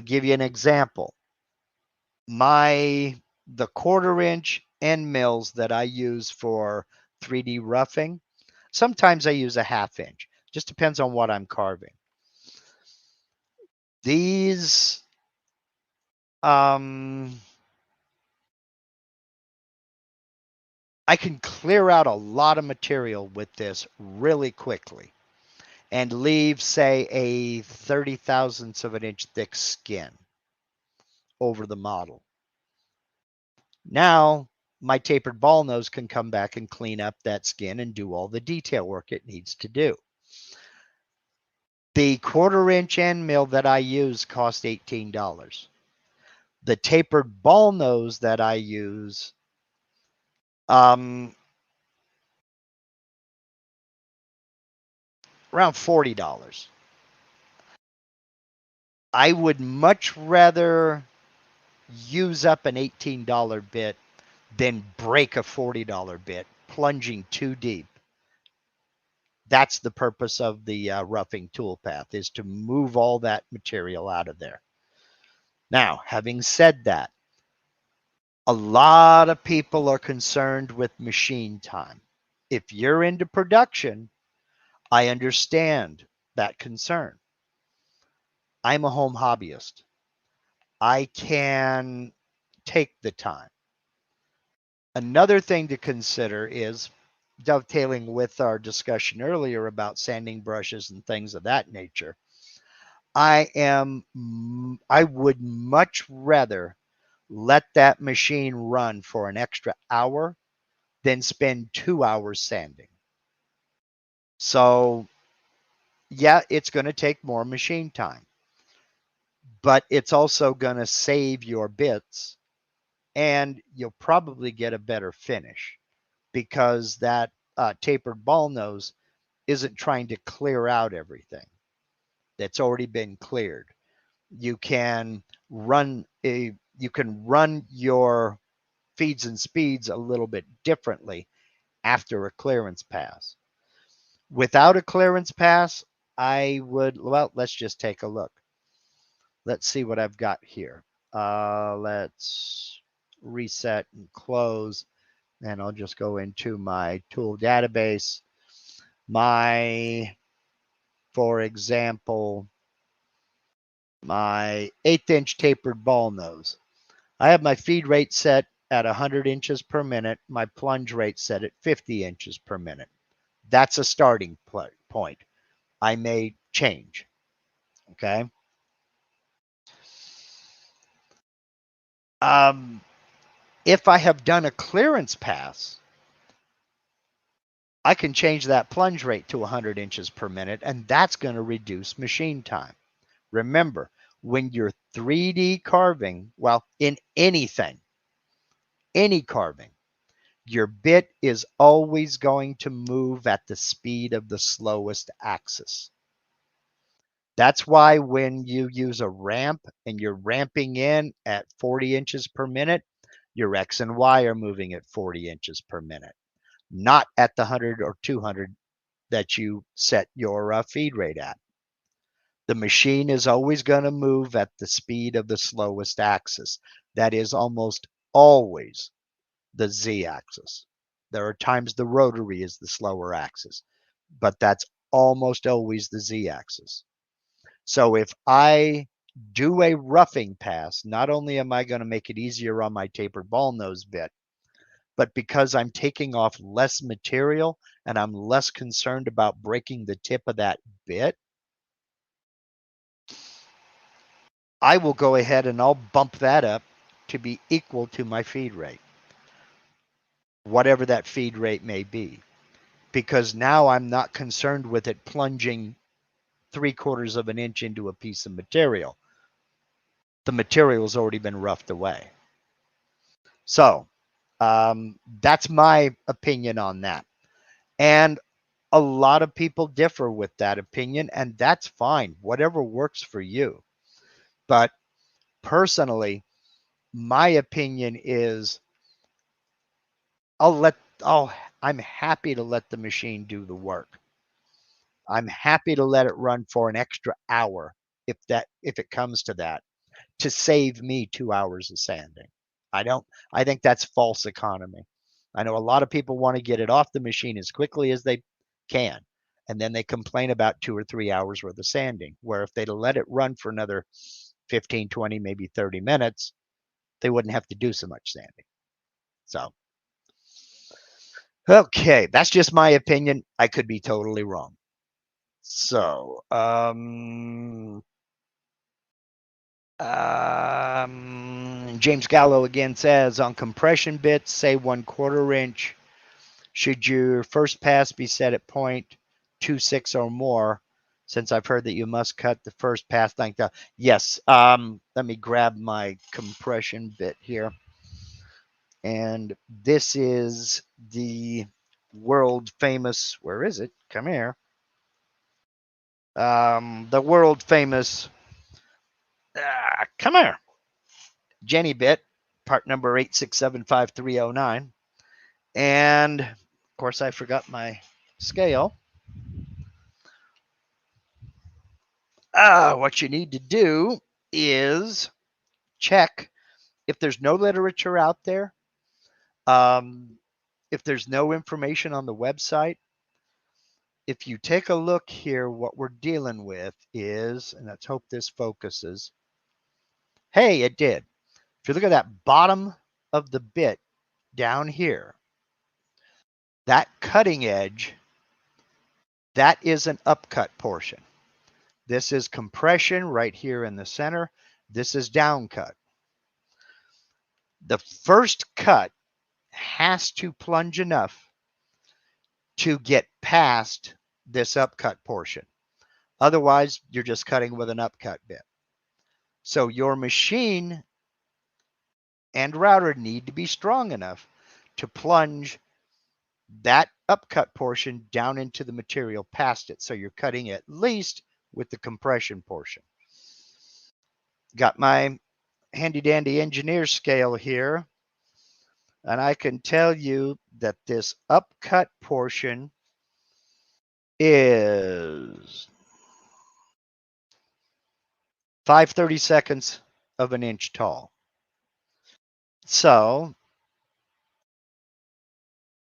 S1: give you an example. The 1/4 inch end mills that I use for 3D roughing, sometimes I use a 1/2 inch. Just depends on what I'm carving. These, I can clear out a lot of material with this really quickly and leave, say, a 30 thousandths of an inch thick skin over the model. Now, my tapered ball nose can come back and clean up that skin and do all the detail work it needs to do. The 1/4 inch end mill that I use cost $18. The tapered ball nose that I use, around $40. I would much rather use up an $18 bit than break a $40 bit, plunging too deep. That's the purpose of the roughing toolpath, is to move all that material out of there. Now, having said that, a lot of people are concerned with machine time. If you're into production, I understand that concern. I'm a home hobbyist. I can take the time. Another thing to consider is, dovetailing with our discussion earlier about sanding brushes and things of that nature, I would much rather let that machine run for an extra hour than spend 2 hours sanding. So, yeah, it's going to take more machine time, but it's also going to save your bits, and you'll probably get a better finish because that tapered ball nose isn't trying to clear out everything that's already been cleared. You can run your feeds and speeds a little bit differently after a clearance pass. Without a clearance pass, let's just take a look. Let's see what I've got here. Let's reset and close, and I'll just go into my tool database. For example, my 1/8 inch tapered ball nose. I have my feed rate set at 100 inches per minute. My plunge rate set at 50 inches per minute. That's a starting point. I may change. Okay. If I have done a clearance pass, I can change that plunge rate to 100 inches per minute, and that's going to reduce machine time. Remember, when you're 3D carving, well, in anything, any carving, your bit is always going to move at the speed of the slowest axis. That's why when you use a ramp and you're ramping in at 40 inches per minute, your X and Y are moving at 40 inches per minute, not at the 100 or 200 that you set your feed rate at. The machine is always going to move at the speed of the slowest axis. That is almost always the Z-axis. There are times the rotary is the slower axis, but that's almost always the Z-axis. So if I do a roughing pass, not only am I going to make it easier on my tapered ball nose bit, but because I'm taking off less material and I'm less concerned about breaking the tip of that bit, I will go ahead and I'll bump that up to be equal to my feed rate, whatever that feed rate may be, because now I'm not concerned with it plunging 3/4 of an inch into a piece of material. The material's already been roughed away. So that's my opinion on that. And a lot of people differ with that opinion, and that's fine. Whatever works for you. But personally, my opinion is I'm happy to let the machine do the work. I'm happy to let it run for an extra hour if it comes to that, to save me 2 hours of sanding. I think that's false economy. I know a lot of people want to get it off the machine as quickly as they can, and then they complain about 2 or 3 hours worth of sanding, where if they'd let it run for another 15, 20, maybe 30 minutes, they wouldn't have to do so much sanding. So, okay, that's just my opinion. I could be totally wrong. So, James Gallo again says, on compression bits, say 1/4 inch, should your first pass be set at 0.26 or more? Since I've heard that you must cut the first pass like that. Yes. Let me grab my compression bit here. And this is the world famous, where is it? Come here. The world famous, come here, Jenny bit, part number 8675309. And of course, I forgot my scale. What you need to do is check if there's no literature out there, if there's no information on the website. If you take a look here, what we're dealing with is, and let's hope this focuses. Hey, it did. If you look at that bottom of the bit down here, that cutting edge, that is an upcut portion. This is compression right here in the center. This is downcut. The first cut has to plunge enough to get past this upcut portion. Otherwise, you're just cutting with an upcut bit. So your machine and router need to be strong enough to plunge that upcut portion down into the material past it. So you're cutting at least with the compression portion. Got my handy dandy engineer scale here. And I can tell you that this upcut portion is 5/32 of an inch tall. So,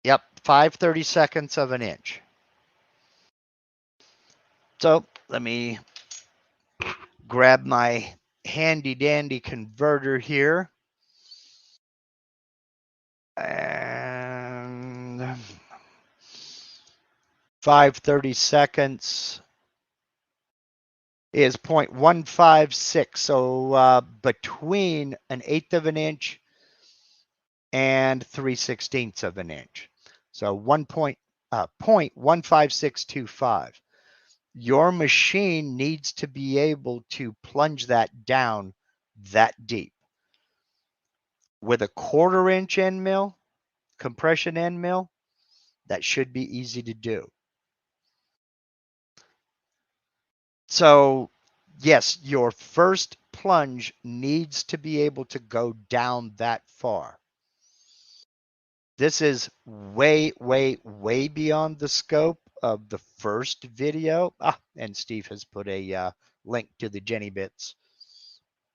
S1: yep, 5/32 of an inch. So let me grab my handy dandy converter here. And 5/32 is 0.156. So between 1/8 of an inch and 3/16 of an inch. So 0.15625. Your machine needs to be able to plunge that down that deep. With a 1/4 inch end mill, compression end mill, that should be easy to do. So yes, your first plunge needs to be able to go down that far. This is way, way, way beyond the scope of the first video. And Steve has put a link to the Jenny Bits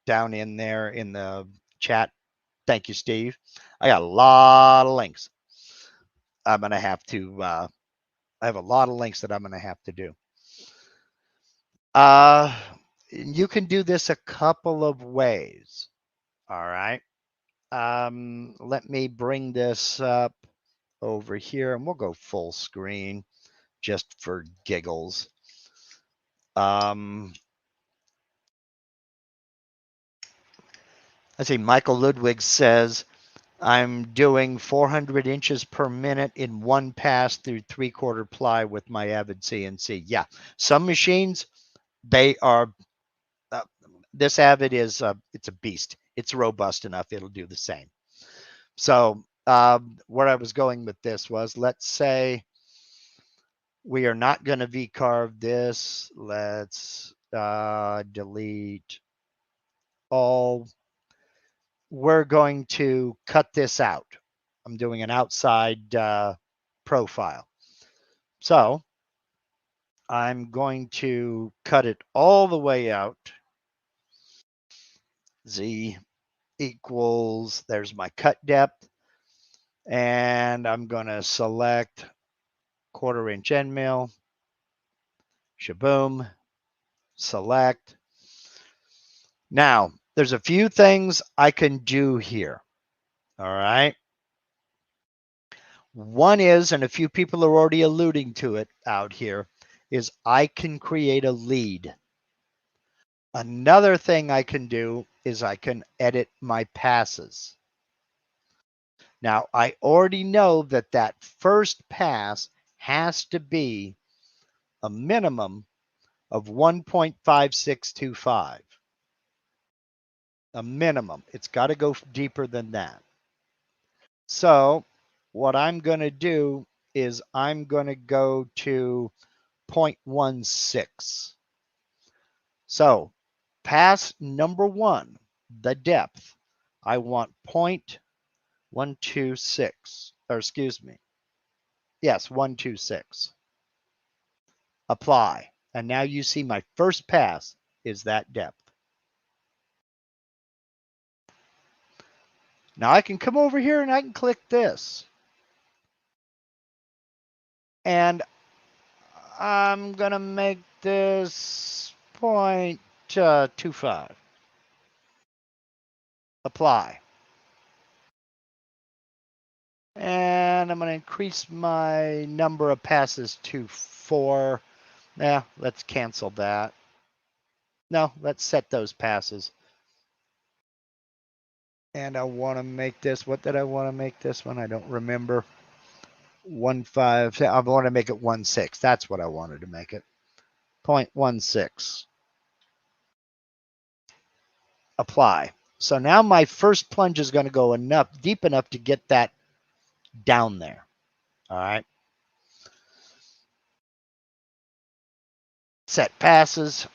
S1: down in there in the chat. Thank you, Steve. I got a lot of links. I'm going to have to, I have a lot of links that I'm going to have to do. You can do this a couple of ways. All right. Let me bring this up over here and we'll go full screen just for giggles. I see Michael Ludwig says, I'm doing 400 inches per minute in one pass through 3/4 ply with my Avid CNC. Yeah, some machines, they are, this Avid is, it's a beast. It's robust enough. It'll do the same. So where I was going with this was, let's say we are not going to V-carve this. Let's delete all. We're going to cut this out. I'm doing an outside profile. So I'm going to cut it all the way out. Z equals, there's my cut depth. And I'm going to select 1/4 inch end mill. Shaboom. Select. Now, there's a few things I can do here. All right. One is, and a few people are already alluding to it out here, is I can create a lead. Another thing I can do is I can edit my passes. Now, I already know that that first pass has to be a minimum of 1.5625. A minimum. It's got to go deeper than that. So what I'm going to do is I'm going to go to 0.16. So pass number 1, the depth, I want 0.126, or excuse me. Yes, 126. Apply. And now you see my first pass is that depth. Now I can come over here and I can click this. And I'm going to make this 0.25. Apply. And I'm going to increase my number of passes to 4. Yeah, let's cancel that. No, let's set those passes. And I want to make this, what did I want to make this one? I don't remember. 1.5, I want to make it 1.6. That's what I wanted to make it. 0.16. Apply. So now my first plunge is going to go deep enough to get that down there. All right. Set passes.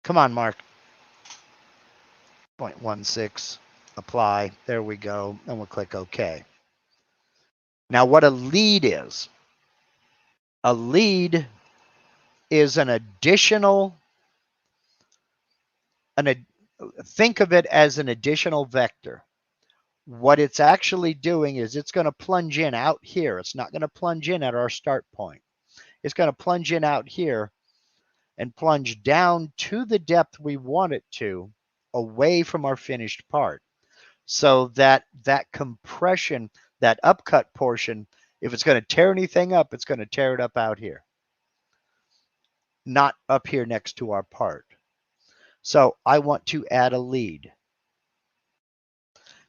S1: Come on, Mark. 0.16. Apply. There we go. And we'll click OK. Now, what a lead is. A lead is an additional, think of it as an additional vector. What it's actually doing is it's going to plunge in out here. It's not going to plunge in at our start point. It's going to plunge in out here and plunge down to the depth we want it to, away from our finished part. so that that compression, that upcut portion, if it's going to tear anything up, it's going to tear it up out here, not up here next to our part. So I want to add a lead.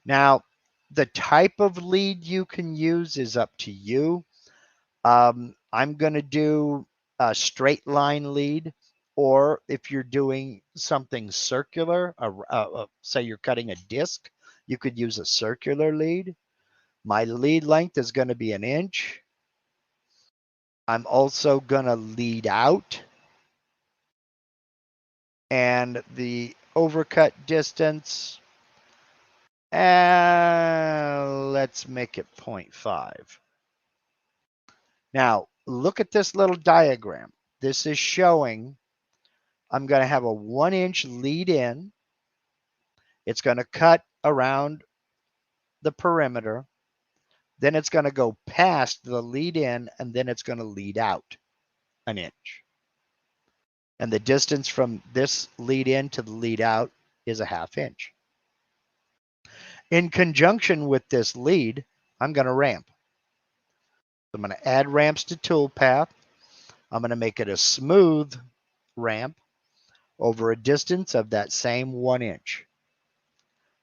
S1: Now, the type of lead you can use is up to you. I'm going to do a straight line lead, or if you're doing something circular, say you're cutting a disc, you could use a circular lead. My lead length is going to be 1 inch. I'm also going to lead out, and the overcut distance, let's make it 0.5. Now, look at this little diagram. This is showing I'm going to have a 1 inch lead in. It's going to cut around the perimeter. Then it's going to go past the lead in, and then it's going to lead out 1 inch. And the distance from this lead in to the lead out is a 1/2 inch. In conjunction with this lead, I'm going to ramp. I'm going to add ramps to toolpath. I'm going to make it a smooth ramp over a distance of that same 1 inch.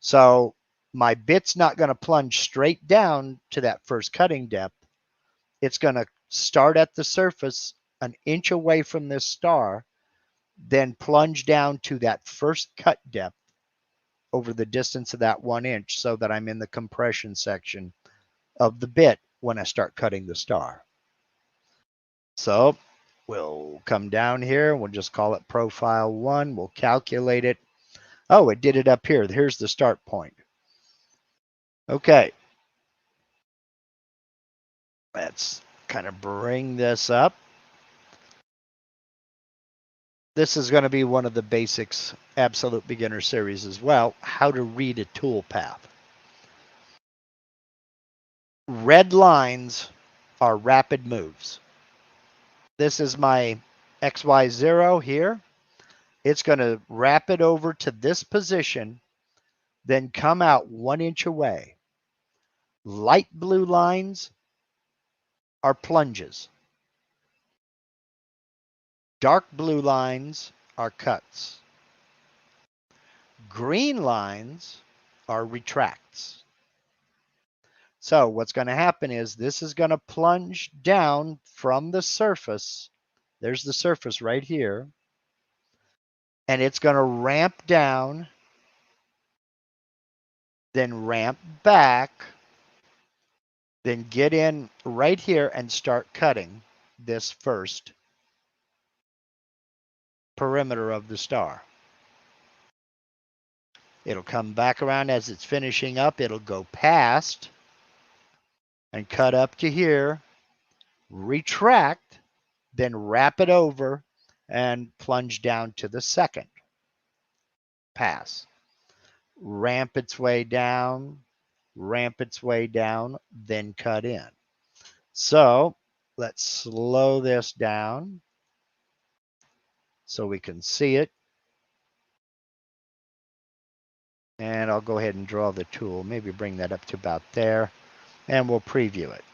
S1: So my bit's not going to plunge straight down to that first cutting depth. It's going to start at the surface 1 inch away from this star, then plunge down to that first cut depth over the distance of that 1 inch, so that I'm in the compression section of the bit when I start cutting the star. So we'll come down here. We'll just call it profile 1. We'll calculate it. Oh, it did it up here. Here's the start point. Okay. Let's kind of bring this up. This is going to be one of the basics, absolute beginner series as well, how to read a tool path. Red lines are rapid moves. This is my XY0 here. It's going to wrap it over to this position, then come out 1 inch away. Light blue lines are plunges. Dark blue lines are cuts. Green lines are retracts. So what's going to happen is this is going to plunge down from the surface. There's the surface right here. And it's going to ramp down, then ramp back, then get in right here and start cutting this first perimeter of the star. It'll come back around as it's finishing up. It'll go past and cut up to here, retract, then wrap it over and plunge down to the second pass. Ramp its way down, then cut in. So let's slow this down so we can see it. And I'll go ahead and draw the tool, maybe bring that up to about there, and we'll preview it.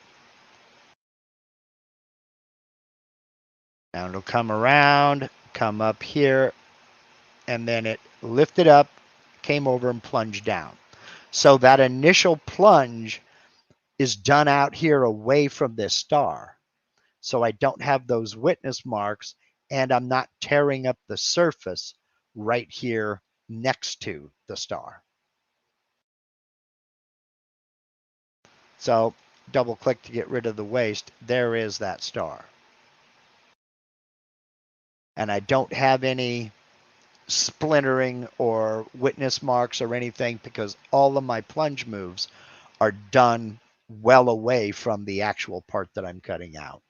S1: Now it'll come around, come up here, and then it lifted up, came over and plunged down. So that initial plunge is done out here away from this star. So I don't have those witness marks, and I'm not tearing up the surface right here next to the star. So double click to get rid of the waste. There is that star. And I don't have any splintering or witness marks or anything, because all of my plunge moves are done well away from the actual part that I'm cutting out.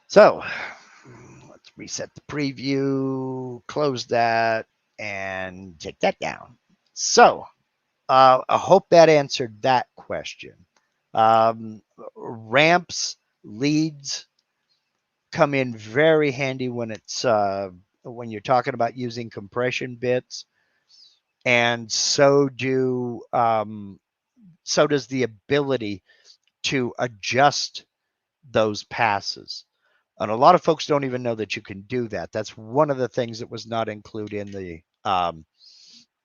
S1: So let's reset the preview, close that, and take that down. So I hope that answered that question. Ramps, leads come in very handy when it's when you're talking about using compression bits. and so does the ability to adjust those passes. And a lot of folks don't even know that you can do that. That's one of the things that was not included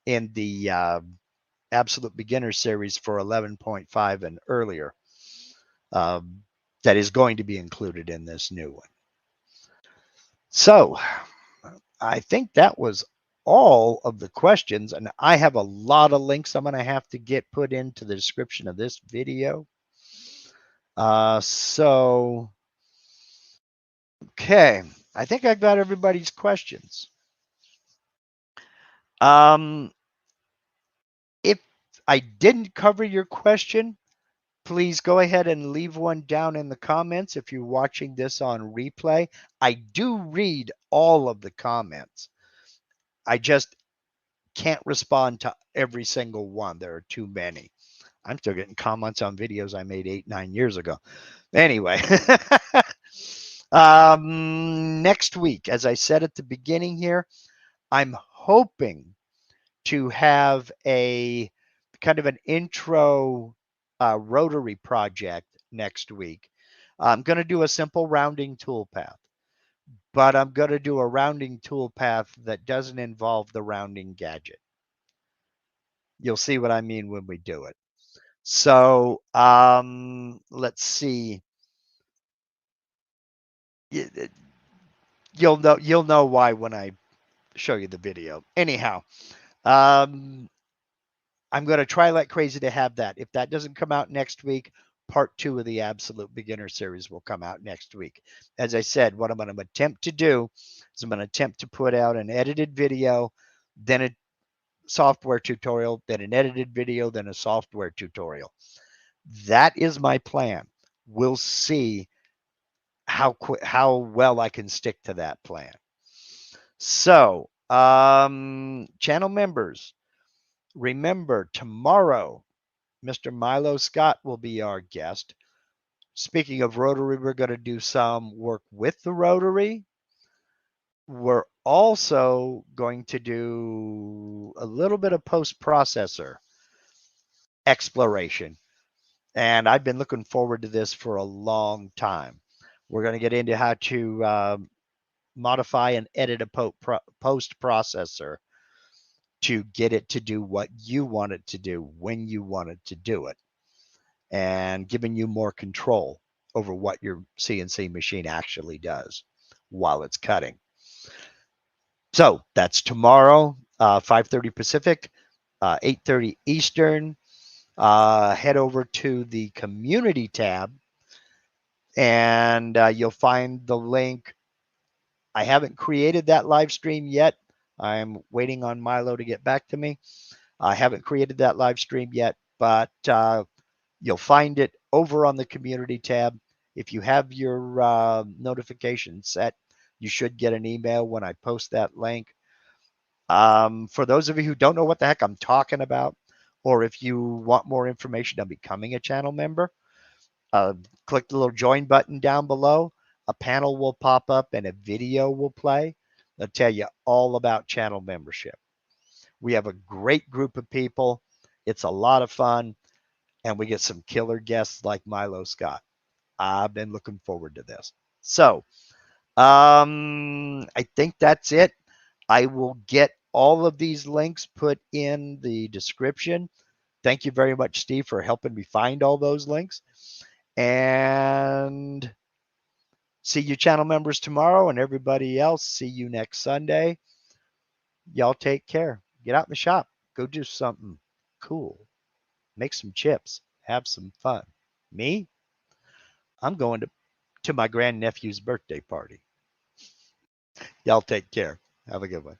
S1: in the Absolute Beginner series for 11.5 and earlier. That is going to be included in this new one. So I think that was all of the questions, and I have a lot of links I'm going to have to get put into the description of this video. Okay, I think I got everybody's questions. If I didn't cover your question, please go ahead and leave one down in the comments if you're watching this on replay. I do read all of the comments. I just can't respond to every single one. There are too many. I'm still getting comments on videos I made 8-9 years ago. Anyway, next week, as I said at the beginning here, I'm hoping to have a kind of an intro rotary project next week. I'm going to do a simple rounding toolpath, but I'm going to do a rounding toolpath that doesn't involve the rounding gadget. You'll see what I mean when we do it. So let's see. You'll know why when I show you the video. Anyhow, I'm going to try like crazy to have that. If that doesn't come out next week, part 2 of the Absolute Beginner series will come out next week. As I said, what I'm going to attempt to do is I'm going to attempt to put out an edited video, then a software tutorial, then an edited video, then a software tutorial. That is my plan. We'll see how well I can stick to that plan. So, channel members, remember tomorrow, Mr. Milo Scott will be our guest. Speaking of rotary, we're going to do some work with the rotary. We're also going to do a little bit of post-processor exploration. And I've been looking forward to this for a long time. We're going to get into how to modify and edit a post processor to get it to do what you want it to do when you want it to do it, and giving you more control over what your CNC machine actually does while it's cutting. So that's tomorrow, 5:30 Pacific, 8:30 Eastern. Head over to the community tab and you'll find the link. I haven't created that live stream yet. I'm waiting on Milo to get back to me. I haven't created that live stream yet, but you'll find it over on the community tab. If you have your notifications set, you should get an email when I post that link. For those of you who don't know what the heck I'm talking about, or if you want more information on becoming a channel member, click the little join button down below. A panel will pop up and a video will play. They'll tell you all about channel membership. We have a great group of people. It's a lot of fun. And we get some killer guests like Milo Scott. I've been looking forward to this. So I think that's it. I will get all of these links put in the description. Thank you very much, Steve, for helping me find all those links. And see you channel members tomorrow, and everybody else, see you next Sunday. Y'all take care. Get out in the shop. Go do something cool. Make some chips. Have some fun. Me? I'm going to my grandnephew's birthday party. Y'all take care. Have a good one.